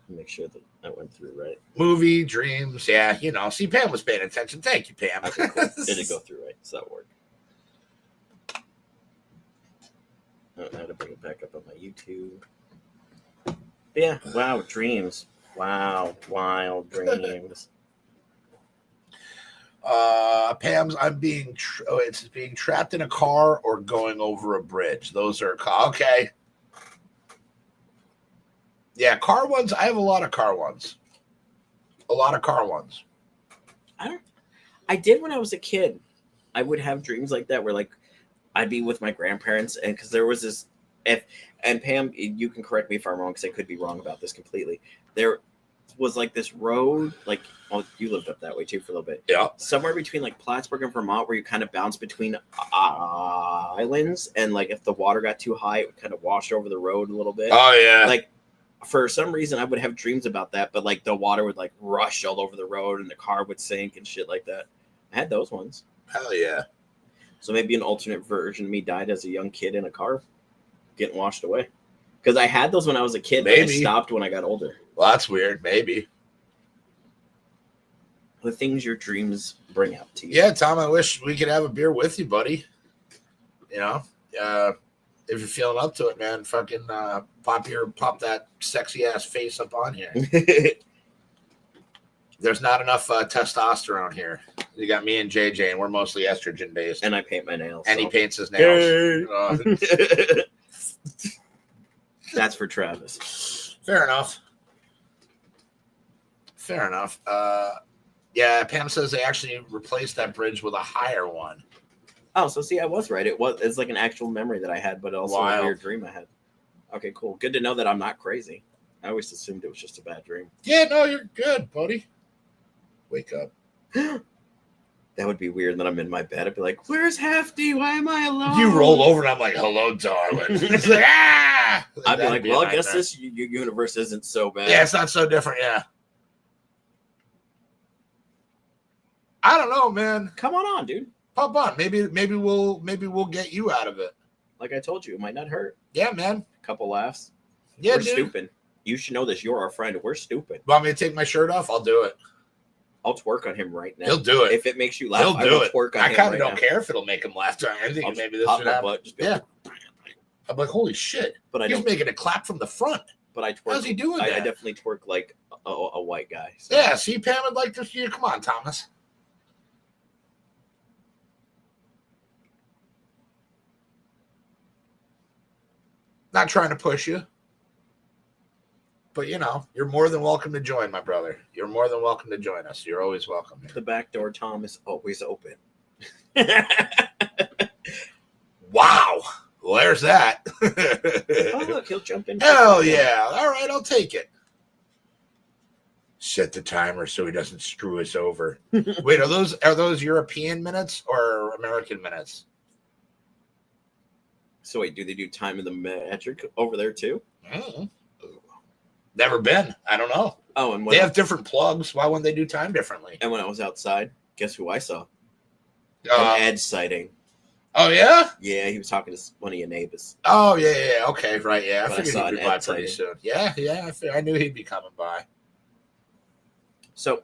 Make sure that I went through right. Movie, dreams. Yeah, you know. See, Pam was paying attention. Thank you, Pam. Okay, cool. Did it go through right? Does that work? I had to bring it back up on my YouTube. But yeah. Wow. Dreams. Wow. Wild dreams. Pam's. It's being trapped in a car or going over a bridge. Those are okay. Yeah, car ones. I have a lot of car ones. I did when I was a kid. I would have dreams like that where like I'd be with my grandparents, and because there was this and Pam, you can correct me if I'm wrong because I could be wrong about this completely. There was like this road, like you lived up that way too for a little bit. Yeah. Somewhere between like Plattsburgh and Vermont, where you kind of bounce between islands, and like if the water got too high, it would kind of wash over the road a little bit. Oh yeah. Like for some reason, I would have dreams about that, but like the water would like rush all over the road, and the car would sink and shit like that. I had those ones. Hell yeah. So maybe an alternate version of me died as a young kid in a car getting washed away. Because I had those when I was a kid, but I stopped when I got older. Well, that's weird. Maybe. The things your dreams bring out to you. Yeah, Tom, I wish we could have a beer with you, buddy. You know, if you're feeling up to it, man, fucking pop that sexy ass face up on here. There's not enough testosterone here. You got me and JJ, and we're mostly estrogen based. And I paint my nails. And he paints his nails. That's for Travis. Fair enough. Yeah, Pam says they actually replaced that bridge with a higher one. Oh, so see, I was right. It's like an actual memory that I had, but also a weird dream I had. Okay, cool. Good to know that I'm not crazy. I always assumed it was just a bad dream. Yeah, no, you're good, buddy. Wake up. That would be weird. And then I'm in my bed. I'd be like, "Where's Hefty? Why am I alone?" You roll over and I'm like, "Hello, darling." It's like, ah! I'd be like, "Well, I guess this universe isn't so bad." Yeah, it's not so different. Yeah. I don't know, man. Come on, dude. Pop on. Maybe we'll get you out of it. Like I told you, it might not hurt. Yeah, man. A couple laughs. Yeah, we're dude. stupid. You should know this. You're our friend. We're stupid. Want me to take my shirt off? I'll do it. I'll twerk on him right now. He'll do it. If it makes you laugh, He'll do it. Twerk on I kind of right don't now. care if it'll make him laugh. I think maybe this pop should my happen. butt, just yeah. I'm like, holy shit. But He's making a clap from the front. But I twerk. How's he doing that? I definitely twerk like a white guy. So. Yeah, see, Pam would like to see you. Come on, Thomas. Not trying to push you. But, you know, you're more than welcome to join, my brother. You're more than welcome to join us. You're always welcome. The back door, Tom, is always open. Wow. Well, there's that. Oh, look, he'll jump in. Hell yeah. All right, I'll take it. Set the timer so he doesn't screw us over. Wait, are those European minutes or American minutes? So wait, do they do time in the metric over there too? Mm-hmm. Never been. I don't know. Oh, and they have different plugs. Why wouldn't they do time differently? And when I was outside, guess who I saw? An Ed sighting. Oh yeah? Yeah, he was talking to one of your neighbors. Oh yeah. Okay, right. Yeah, I But figured he'd be by pretty soon. Yeah. I knew he'd be coming by. So,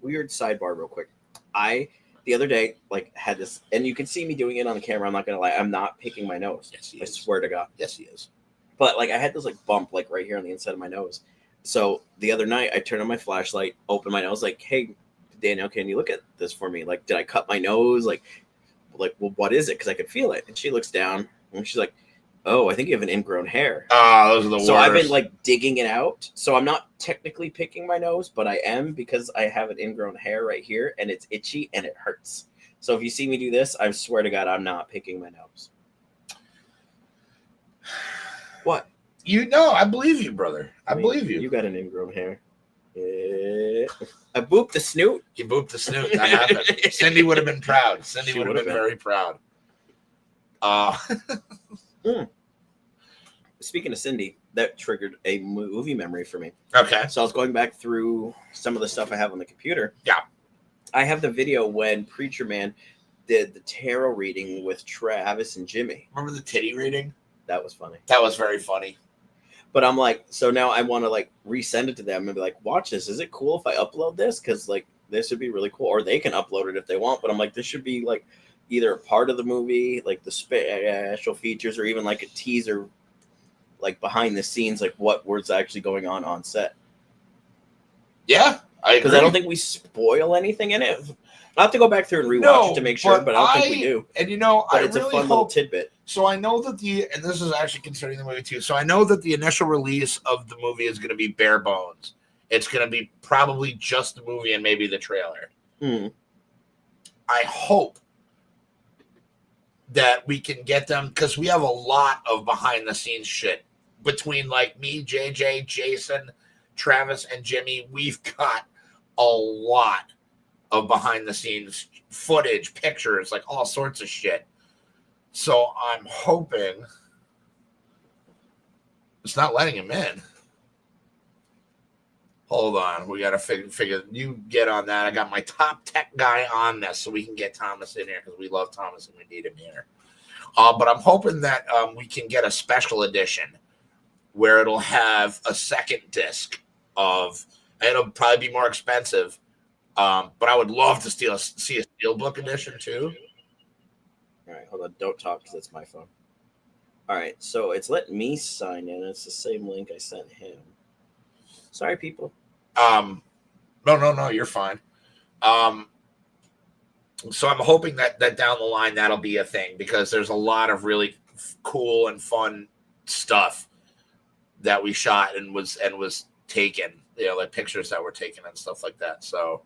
weird sidebar, real quick. The other day, had this, and you can see me doing it on the camera. I'm not gonna lie. I'm not picking my nose. Yes, he I is. Swear to God. Yes, he is. But I had this bump right here on the inside of my nose. So the other night I turned on my flashlight, opened my nose, hey Danielle, can you look at this for me? Did I cut my nose? Well, what is it? Because I could feel it. And she looks down and she's like, oh, I think you have an ingrown hair. Oh, those are the worst. So I've been digging it out. So I'm not technically picking my nose, but I am because I have an ingrown hair right here and it's itchy and it hurts. So if you see me do this, I swear to God, I'm not picking my nose. What? You know, I believe you, brother. I believe you. You got an ingrown hair. I booped the snoot. You booped the snoot. That happened. Cindy would have been proud. Cindy She would have would've been been. very proud. Speaking of Cindy, that triggered a movie memory for me. Okay. So I was going back through some of the stuff I have on the computer. Yeah. I have the video when Preacher Man did the tarot reading with Travis and Jimmy. Remember the titty reading? That was funny. That was very funny. But I'm like, so now I want to like resend it to them and be like, watch this. Is it cool if I upload this? Because like this would be really cool. Or they can upload it if they want. But I'm like, this should be like either a part of the movie, like the special features, or even like a teaser, like behind the scenes, like what was actually going on set. Yeah, because I don't think we spoil anything in it. I'll have to go back through and rewatch it to make sure, but I don't think we do. And you know, but I it's really a fun hope, little tidbit. So I know that and this is actually concerning the movie too. So I know that the initial release of the movie is going to be bare bones. It's going to be probably just the movie and maybe the trailer. I hope that we can get them, because we have a lot of behind the scenes shit between like me, JJ, Jason, Travis, and Jimmy. We've got a lot of behind the scenes footage, pictures, like all sorts of shit. So I'm hoping it's not letting him in. Hold on, we got to figure. You get on that. I got my top tech guy on this, so we can get Thomas in here because we love Thomas and we need him here. But I'm hoping that we can get a special edition where it'll have a second disc of. It'll probably be more expensive, but I would love to see a steelbook edition too. All right, hold on. Don't talk because it's my phone. All right, so it's letting me sign in. It's the same link I sent him. Sorry, people. No, you're fine. So I'm hoping that down the line that'll be a thing, because there's a lot of really cool and fun stuff that we shot and was taken. You know, like pictures that were taken and stuff like that. So,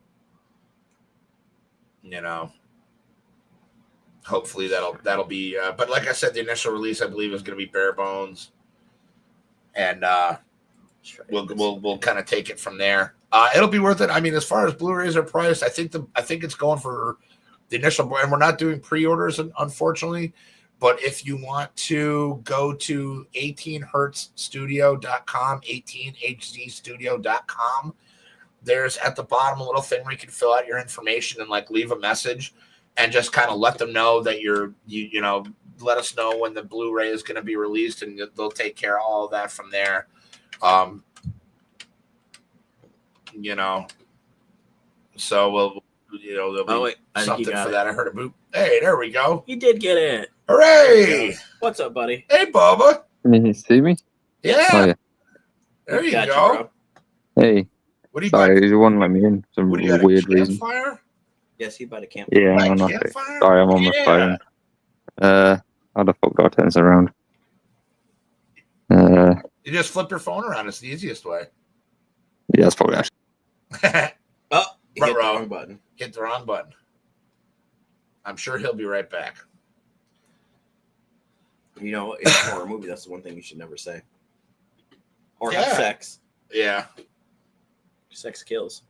you know, hopefully that'll be. But like I said, the initial release I believe is going to be bare bones, and we'll kind of take it from there. It'll be worth it. I mean, as far as Blu-rays are priced, I think it's going for the initial, and we're not doing pre-orders, unfortunately. But if you want to go to 18hertzstudio.com, 18hzstudio.com, there's at the bottom a little thing where you can fill out your information and like leave a message and just kind of let them know that you know, let us know when the Blu-ray is going to be released, and they'll take care of all of that from there. You know, so we'll, you know, there'll be something for that. I heard a boop. Hey, there we go. He did get it. Hooray! What's up, buddy? Hey, Bubba. Can you see me? Yeah. Oh, yeah. There you Got go. bro. Hey. What do you Sorry, you wouldn't let me in for some What do you got, weird a reason. campfire? Yes, he bought a campfire. Yeah, Like I'm not. campfire? Sorry, I'm on my phone. How the fuck do I turn this around? You just flip your phone around. It's the easiest way. Yeah, that's probably actually. Oh, he hit the Ruh-roh. wrong button. Hit the wrong button. I'm sure he'll be right back. You know, it's a horror movie. That's the one thing you should never say. Or have Yeah. sex. Yeah. Sex kills.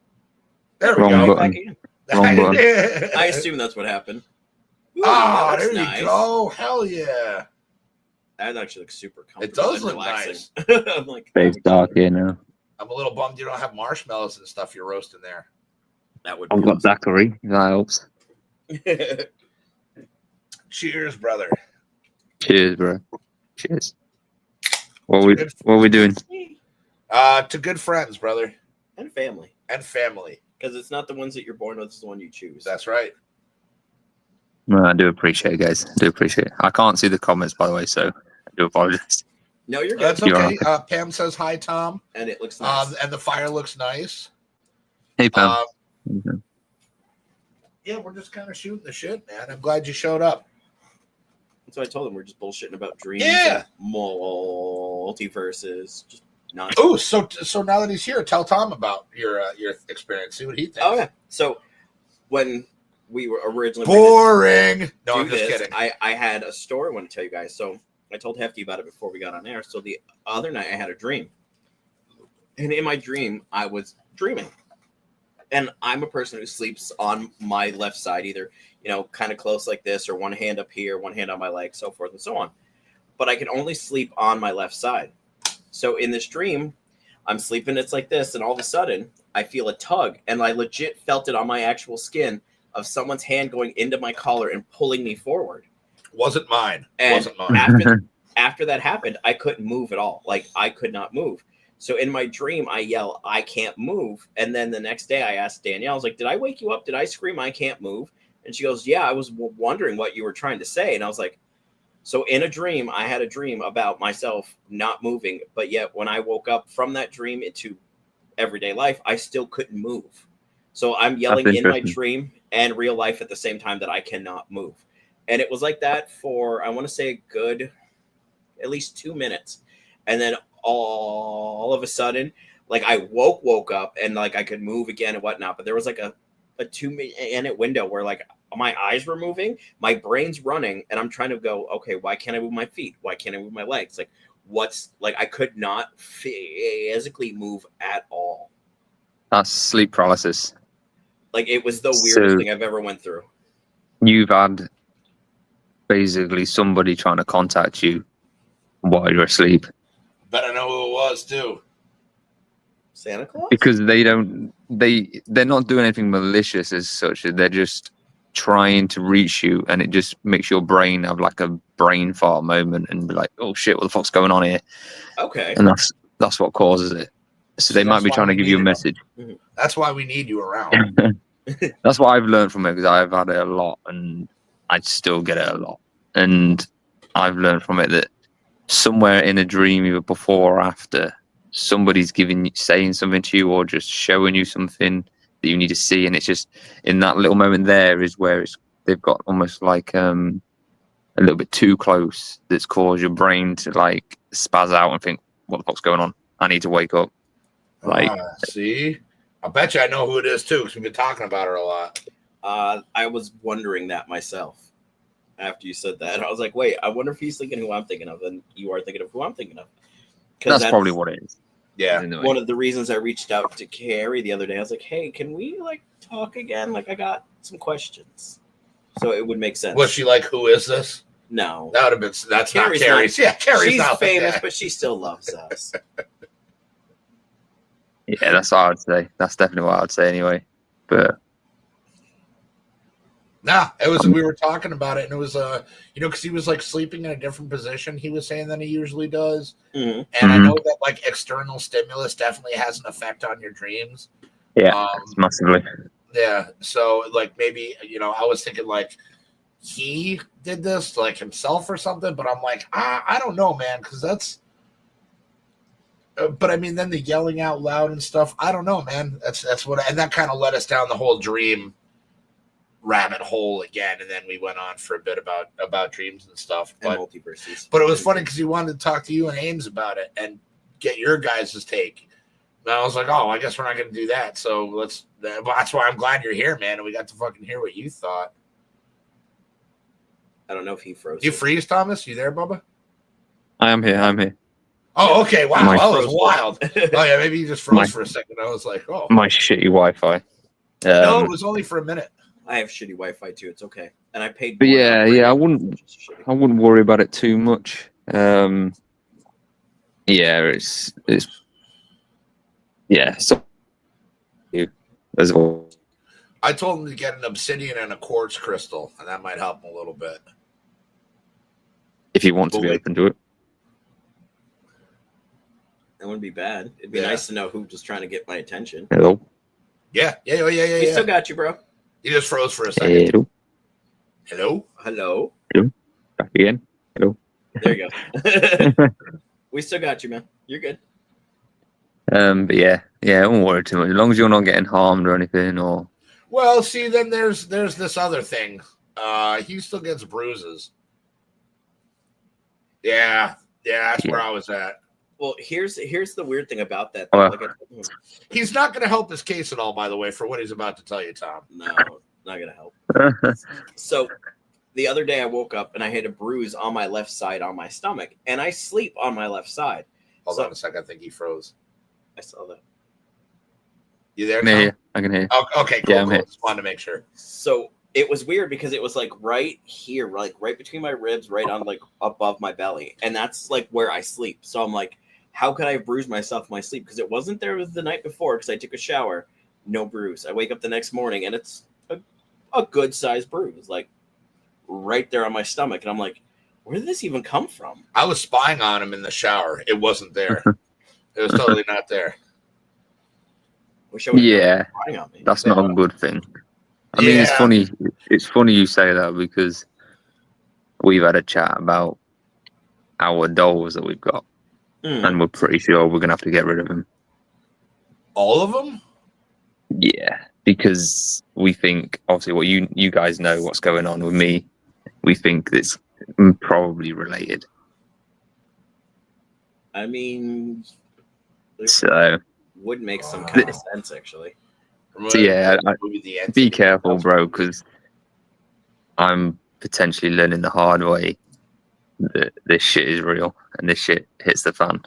There we Wrong go. button. Back in. Wrong button. I assume that's what happened. Ooh, Oh, that's there nice. you go. Hell yeah. That actually looks super comfortable. It does and look relaxing. I'm like, It's dark here now. I'm a little bummed you don't have marshmallows and stuff you're roasting there. that would be I've got Zachary. That helps. awesome. Cheers, brother. Cheers, bro. Cheers. What are we doing? To good friends, brother. And family. And family. Because it's not the ones that you're born with, it's the one you choose. That's right. No, I do appreciate it, guys. I do appreciate it. I can't see the comments, by the way, so I do apologize. No, you're good. That's You're okay. Pam says hi, Tom. And it looks nice. And the fire looks nice. Hey, Pam. Yeah, we're just kind of shooting the shit, man. I'm glad you showed up. So I told him we're just bullshitting about dreams. Yeah. And multiverses. Just not. Oh, so now that he's here, tell Tom about your experience. See what he thinks. Oh, yeah. So when we were originally Boring. No, do I'm just this, kidding. I had a story I want to tell you guys. So I told Hefty about it before we got on air. So the other night I had a dream. And in my dream, I was dreaming. And I'm a person who sleeps on my left side, either, kind of close like this, or one hand up here, one hand on my leg, so forth and so on. But I can only sleep on my left side. So in this dream, I'm sleeping, it's like this, and all of a sudden, I feel a tug, and I legit felt it on my actual skin of someone's hand going into my collar and pulling me forward. Wasn't mine. And Wasn't mine. After that happened, I couldn't move at all. Like, I could not move. So in my dream, I yell, I can't move. And then the next day I asked Danielle, I was like, did I wake you up? Did I scream, I can't move? And she goes, yeah, I was wondering what you were trying to say. And I was like, so in a dream, I had a dream about myself not moving. But yet when I woke up from that dream into everyday life, I still couldn't move. So I'm yelling in my dream and real life at the same time that I cannot move. And it was like that for, I want to say, a good at least 2 minutes. And then all of a sudden, like, I woke up and like I could move again and whatnot. But there was like a 2-minute window where like my eyes were moving, my brain's running, and I'm trying to go, okay, why can't I move my feet? Why can't I move my legs? Like, I could not physically move at all. That's sleep paralysis. Like, it was the weirdest thing I've ever went through. You've had basically somebody trying to contact you while you're asleep. Better know who it was too. Santa Claus? Because they're not doing anything malicious as such. They're just trying to reach you, and it just makes your brain have like a brain fart moment and be like, oh shit, what the fuck's going on here? Okay. And that's what causes it. So they might be trying to give you a message. That's why we need you around. That's what I've learned from it, because I've had it a lot and I still get it a lot. And I've learned from it that somewhere in a dream, either before or after, somebody's saying something to you or just showing you something that you need to see. And it's just in that little moment there is where they've got almost like a little bit too close, that's caused your brain to like spaz out and think, what the fuck's going on? I need to wake up. Like, see, I bet you I know who it is too, because we've been talking about her a lot. I was wondering that myself after you said that. I was like, wait, I wonder if he's thinking who I'm thinking of, and you are thinking of who I'm thinking of. That's probably what it is. Yeah. One of the reasons I reached out to Carrie the other day, I was like, hey, can we like talk again? Like, I got some questions. So it would make sense. Was she like, who is this? No. That would have been, that's Carrie's not Carrie's. Yeah, Carrie's she's not famous, like but she still loves us. Yeah, that's what I would say. That's definitely what I would say anyway. But nah, it was, we were talking about it, and it was because he was like sleeping in a different position, he was saying, than he usually does. Mm-hmm. And I know that like external stimulus definitely has an effect on your dreams. Yeah, massively. Yeah. So like maybe, I was thinking like he did this like himself or something, but I'm like, I don't know, man, because that's but I mean, then the yelling out loud and stuff, I don't know, man. That's what, and that kind of led us down the whole dream rabbit hole again, and then we went on for a bit about dreams and stuff. And but multiverses. But it was funny because he wanted to talk to you and Ames about it and get your guys' take. And I was like, oh, I guess we're not going to do that. So that's why I'm glad you're here, man, and we got to fucking hear what you thought. I don't know if he froze. You freeze, Thomas? You there, Bubba? I'm here. Oh, okay. Wow, that was wild. Oh, yeah, maybe you just froze for a second. I was like, oh. My shitty Wi-Fi. No, it was only for a minute. I have shitty Wi-Fi too. It's okay, and I paid. But yeah, I wouldn't worry about it too much. Yeah, it's yeah. So as well. I told him to get an obsidian and a quartz crystal, and that might help him a little bit. If he wants to be open to it. That wouldn't be bad. It'd be nice to know who was trying to get my attention. Hello. Yeah. We still got you, bro. You just froze for a second. Hello. Back again. Hello. There you go. We still got you, man. You're good. But yeah, don't worry too much. As long as you're not getting harmed or anything, or. Well, see, then there's this other thing. He still gets bruises. Yeah, that's where I was at. Well, here's the weird thing about that. He's not going to help his case at all, by the way, for what he's about to tell you, Tom. No, not going to help. So the other day I woke up and I had a bruise on my left side on my stomach, and I sleep on my left side. Hold on a second. I think he froze. I saw that. You there, I can Tom? hear you. I can hear you. Oh, okay, cool. Yeah, I'm here. Just wanted to make sure. So it was weird because it was like right here, like right between my ribs, right on like above my belly, and that's like where I sleep. So I'm like, how could I have bruised myself in my sleep? Because it wasn't there the night before because I took a shower, no bruise. I wake up the next morning and it's a good sized bruise, like right there on my stomach, and I'm like, where did this even come from? I was spying on him in the shower. It wasn't there. It was totally not there. Wish I would've Yeah, spying on me. that's not a good thing. I mean, it's Yeah. funny. It's funny you say that because we've had a chat about our dolls that we've got, and we're pretty sure we're gonna have to get rid of them. All of them? Yeah, because we think obviously what you guys know what's going on with me. We think it's probably related. I mean, So would make some kind of sense actually. yeah, The be careful, bro, because I'm potentially learning the hard way that this shit is real and this shit hits the fan.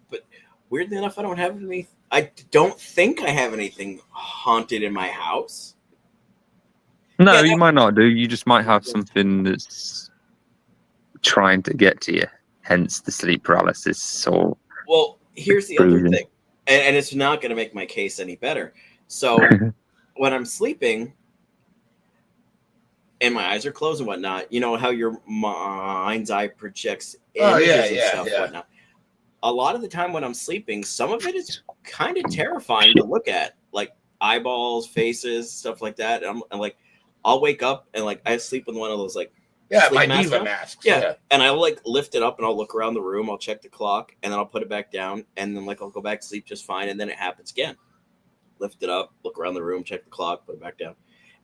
But weirdly enough, I don't have any. I don't think I have anything haunted in my house. No, Yeah, you might not do. You just might have something that's trying to get to you, hence the sleep paralysis. Or Well, here's the other bruising. thing, and it's not going to make my case any better. So when I'm sleeping and my eyes are closed and whatnot, you know how your mind's eye projects images and stuff, whatnot. A lot of the time when I'm sleeping, some of it is kind of terrifying to look at, like eyeballs, faces, stuff like that. And I'm like, I'll wake up and like I sleep with one of those like sleep my masks diva on. masks. Yeah. And I'll like lift it up and I'll look around the room. I'll check the clock and then I'll put it back down and then like I'll go back to sleep just fine. And then it happens again. Lift it up, look around the room, check the clock, put it back down.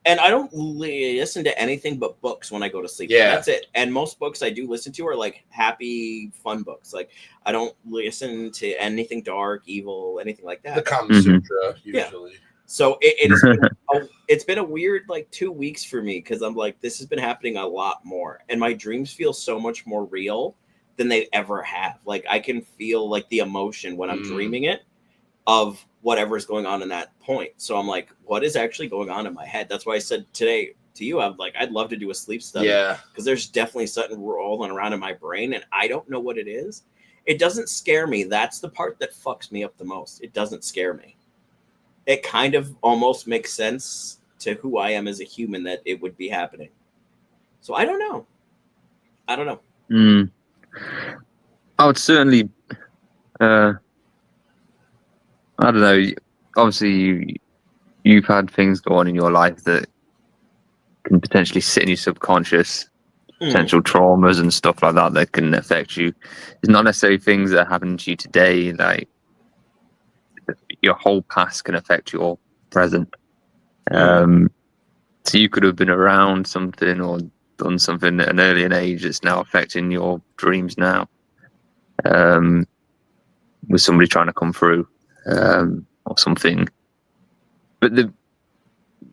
And I don't listen to anything but books when I go to sleep. Yeah. That's it. And most books I do listen to are like happy, fun books. Like I don't listen to anything dark, evil, anything like that. The Kama Sutra, usually. Yeah. So it's been a weird like 2 weeks for me because I'm like, this has been happening a lot more. And my dreams feel so much more real than they ever have. Like I can feel like the emotion when I'm dreaming it of whatever's going on in that point. So I'm like, what is actually going on in my head? That's why I said today to you, I'm like, I'd love to do a sleep study. Yeah. Because there's definitely something rolling around in my brain and I don't know what it is. It doesn't scare me. That's the part that fucks me up the most. It doesn't scare me. It kind of almost makes sense to who I am as a human that it would be happening. So I don't know. I would certainly I don't know. Obviously, you've had things go on in your life that can potentially sit in your subconscious, potential traumas and stuff like that that can affect you. It's not necessarily things that happen to you today. Like your whole past can affect your present. So you could have been around something or done something at an earlier age that's now affecting your dreams now. With somebody trying to come through. Or something, but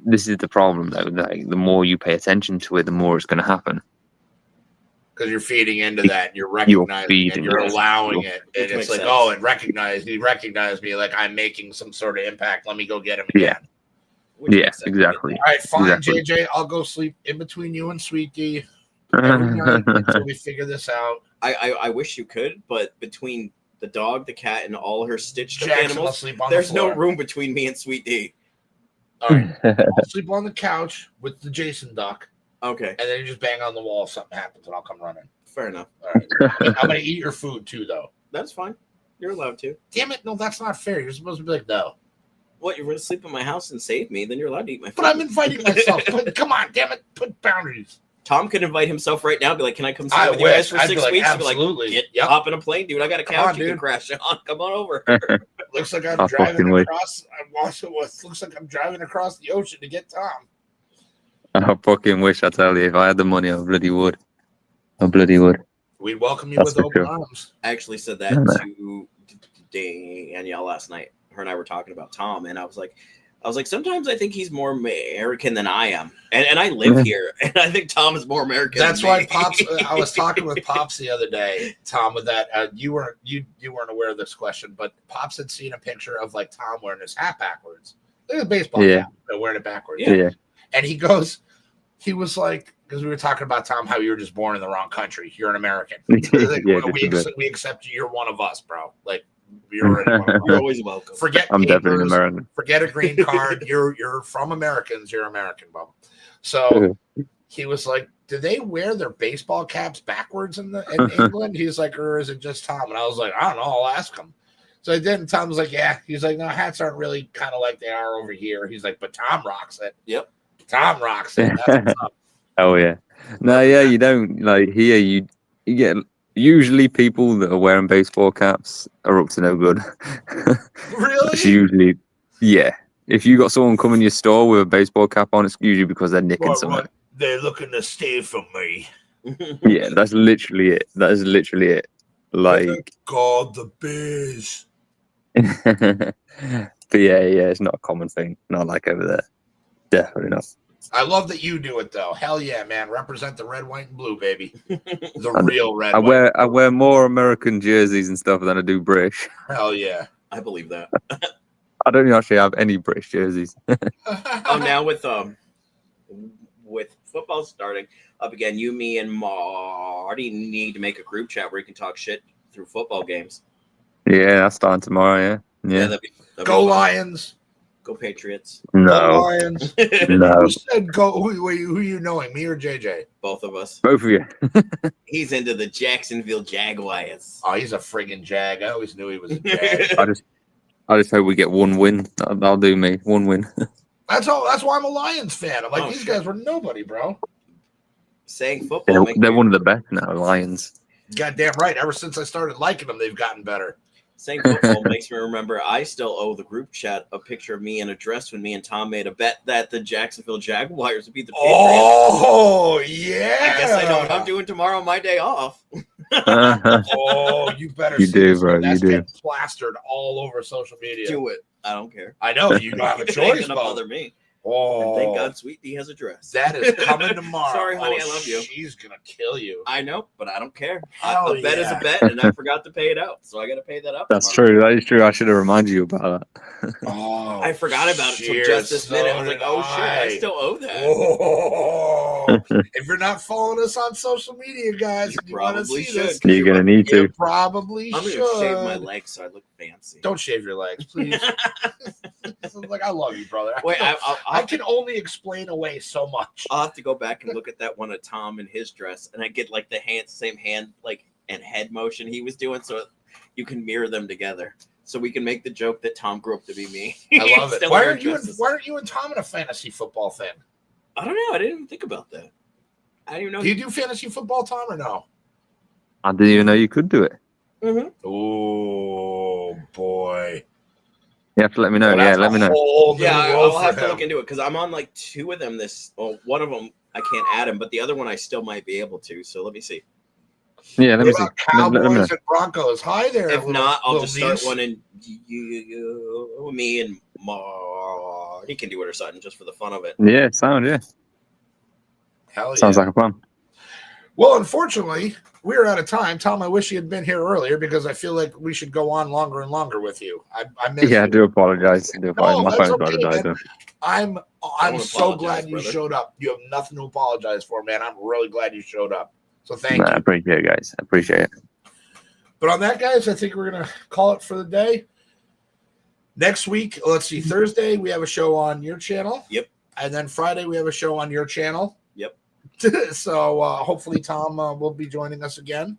this is the problem though. Like, the more you pay attention to it, the more it's going to happen. Because you're feeding into that, and you're recognizing it, you're allowing it, and it's like, oh, he recognized me, like I'm making some sort of impact. Let me go get him again. Yeah, exactly. All right, fine, exactly. JJ. I'll go sleep in between you and Sweet D every night until we figure this out. I wish you could, but between the dog, the cat, and all her stitched up Jackson animals, will sleep on there's the floor. no room between me and Sweet D. All right, I'll sleep on the couch with the Jason duck. Okay. And then you just bang on the wall if something happens, and I'll come running. Fair enough. All right. I'm going to eat your food, too, though. That's fine. You're allowed to. Damn it. No, that's not fair. You're supposed to be like, no. What, you're going to sleep in my house and save me? Then you're allowed to eat my food. But I'm inviting myself. Come on, damn it. Put boundaries. Tom could invite himself right now. Be like, can I come stay with you guys for 6 weeks? Absolutely. Be like, hop in a plane, dude. I got a couch you can crash on. Come on over. Looks like I'm driving across. Looks like I'm driving across the ocean to get Tom. I fucking wish, I tell you, if I had the money, I bloody would. I bloody would. We'd welcome you with open arms. I actually said that to Danielle last night. Her and I were talking about Tom, and I was like, I was like, sometimes I think he's more American than I am, and I live here, and I think Tom is more American. That's than why me. Pops. I was talking with Pops the other day, Tom, with that. You weren't aware of this question, but Pops had seen a picture of like Tom wearing his hat backwards, like a baseball cap, but wearing it backwards. Yeah. And he was like, because we were talking about Tom, how you were just born in the wrong country. You're an American. Like, we accept you. You're one of us, bro. Like you're always welcome. Forget I'm papers, definitely an American. Forget a green card. You're from Americans. You're American, bro. So he was like, do they wear their baseball caps backwards in England? He's like, or is it just Tom? And I was like, I don't know. I'll ask him. So I did, and Tom was like, yeah. He's like, no, hats aren't really kind of like they are over here. He's like, but Tom rocks it. Yep. Tom rocks it. That's what's up. Oh yeah. No, yeah, you don't like here. You get usually people that are wearing baseball caps are up to no good. Really? It's usually, yeah. If you got someone come in your store with a baseball cap on, it's usually because they're nicking something. What? They're looking to steal from me. Yeah, that's literally it. That is literally it. Like, God, the Bears. but yeah, it's not a common thing. Not like over there. Definitely not. I love that you do it though. Hell yeah, man! Represent the red, white, and blue, baby. The real red. I wear more American jerseys and stuff than I do British. Hell yeah! I believe that. I don't actually have any British jerseys. Oh, now with football starting up again, you, me, and Marty need to make a group chat where you can talk shit through football games. Yeah, that's starting tomorrow. Yeah. That'd Go be fun. Lions! Go Patriots! No, Go Lions! no. Who said go? Who are you knowing? Me or JJ? Both of us. Both of you. He's into the Jacksonville Jaguars. Oh, he's a friggin' Jag. I always knew he was a Jag. I just hope we get one win. That'll do me. One win. That's all. That's why I'm a Lions fan. I'm like, these shit. guys were nobody, bro. Saying football. They're one of the best now, Lions. Goddamn right. Ever since I started liking them, they've gotten better. Saying football makes me remember I still owe the group chat a picture of me in a dress when me and Tom made a bet that the Jacksonville Jaguars would beat the Patriots. Oh, yeah. I guess I know what I'm doing tomorrow on my day off. Oh, you better You see do, this, bro. That's You do. getting plastered all over social media. Do it. I don't care. I know. You don't have a It ain't choice, gonna Bo. bother me. Oh, And thank God Sweet D has a dress. that is coming tomorrow. Sorry, honey, Oh, I love you. She's going to kill you. I know, but I don't care. Hell A bet is yeah. a bet, and I forgot to pay it out, so I got to pay that up. That's tomorrow. true. That is true. I should have reminded you about that. Oh, I forgot about it till just this minute. I was like, oh shit, I still owe that. Oh, if you're not following us on social media, guys, You you want to probably see this, should. You're gonna need you to. probably I'm should. gonna shave my legs so I look fancy. Don't shave your legs, please. Like, I love you, brother. Wait, I can only explain away so much. I'll have to go back and look at that one of Tom in his dress, and I get like the same hand like and head motion he was doing, so you can mirror them together. So we can make the joke that Tom grew up to be me. I love it. Still Why wearing aren't dresses. you and Tom in a fantasy football thing? I don't know. I didn't even think about that. I didn't even know. Do you do fantasy football, Tom, or no? I didn't even know you could do it. Mm-hmm. Oh boy. You have to let me know. Well, Yeah, that's let me a know. whole new Yeah, world I'll for have to him. look into it because I'm on like two of them. One of them I can't add him, but the other one I still might be able to. So let me see. Yeah, let me What see. about Let me know. Cowboys and Broncos? Hi there. If little- not, I'll little just start niece. one and you, me, and Marty can do it or something just for the fun of it. Yeah, sound. Yeah, Hell sounds yeah. like a plan. Well, unfortunately, we're out of time. Tom, I wish you had been here earlier because I feel like we should go on longer and longer with you. I miss Yeah, I you. do apologize. I do apologize. My that's phone's okay, about to die. man. Though. I'm Don't so apologize, glad you brother. showed up. You have nothing to apologize for, man. I'm really glad you showed up. So thank I you. appreciate it, guys. I appreciate it. But on that, guys, I think we're going to call it for the day. Next week, let's see, Thursday, we have a show on your channel. Yep. And then Friday, we have a show on your channel. Yep. So hopefully Tom will be joining us again.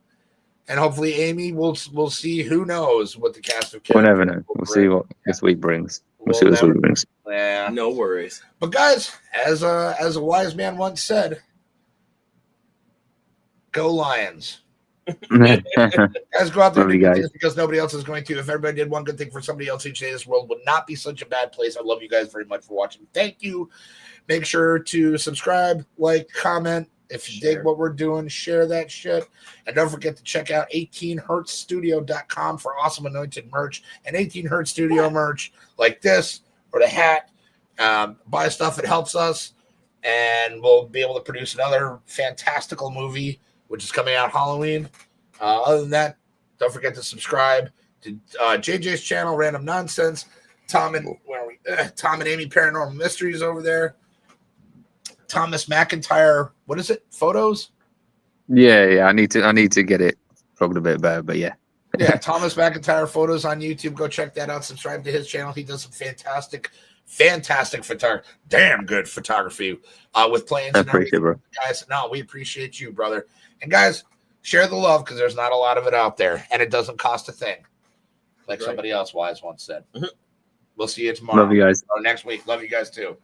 And hopefully Amy, we'll see. Who knows what the cast of We'll never characters know. will We'll see bring. what this week brings. We'll We'll see what this never- week brings. Yeah. No worries. But guys, as a wise man once said, go Lions. Guys, go out there and Love do you good guys. things because nobody else is going to. If everybody did one good thing for somebody else each day, this world would not be such a bad place. I love you guys very much for watching. Thank you. Make sure to subscribe, like, comment. If you dig what we're doing, share that shit. And don't forget to check out 18hertzstudio.com for awesome anointed merch and 18 Hertz Studio merch like this or the hat Buy stuff. It helps us. And we'll be able to produce another fantastical movie, which is coming out Halloween. Other than that, don't forget to subscribe to JJ's channel, Random Nonsense. Tom and Amy Paranormal Mysteries over there. Thomas McIntyre, what is it? Photos? Yeah. I need to get it probably a bit better, but yeah. Yeah, Thomas McIntyre Photos on YouTube. Go check that out. Subscribe to his channel. He does some fantastic photography. Damn good photography with planes. I appreciate it, bro. Guys, no, we appreciate you, brother. And guys, share the love because there's not a lot of it out there, and it doesn't cost a thing. Like somebody else wise once said. We'll see you tomorrow. Love you guys. Or next week. Love you guys too.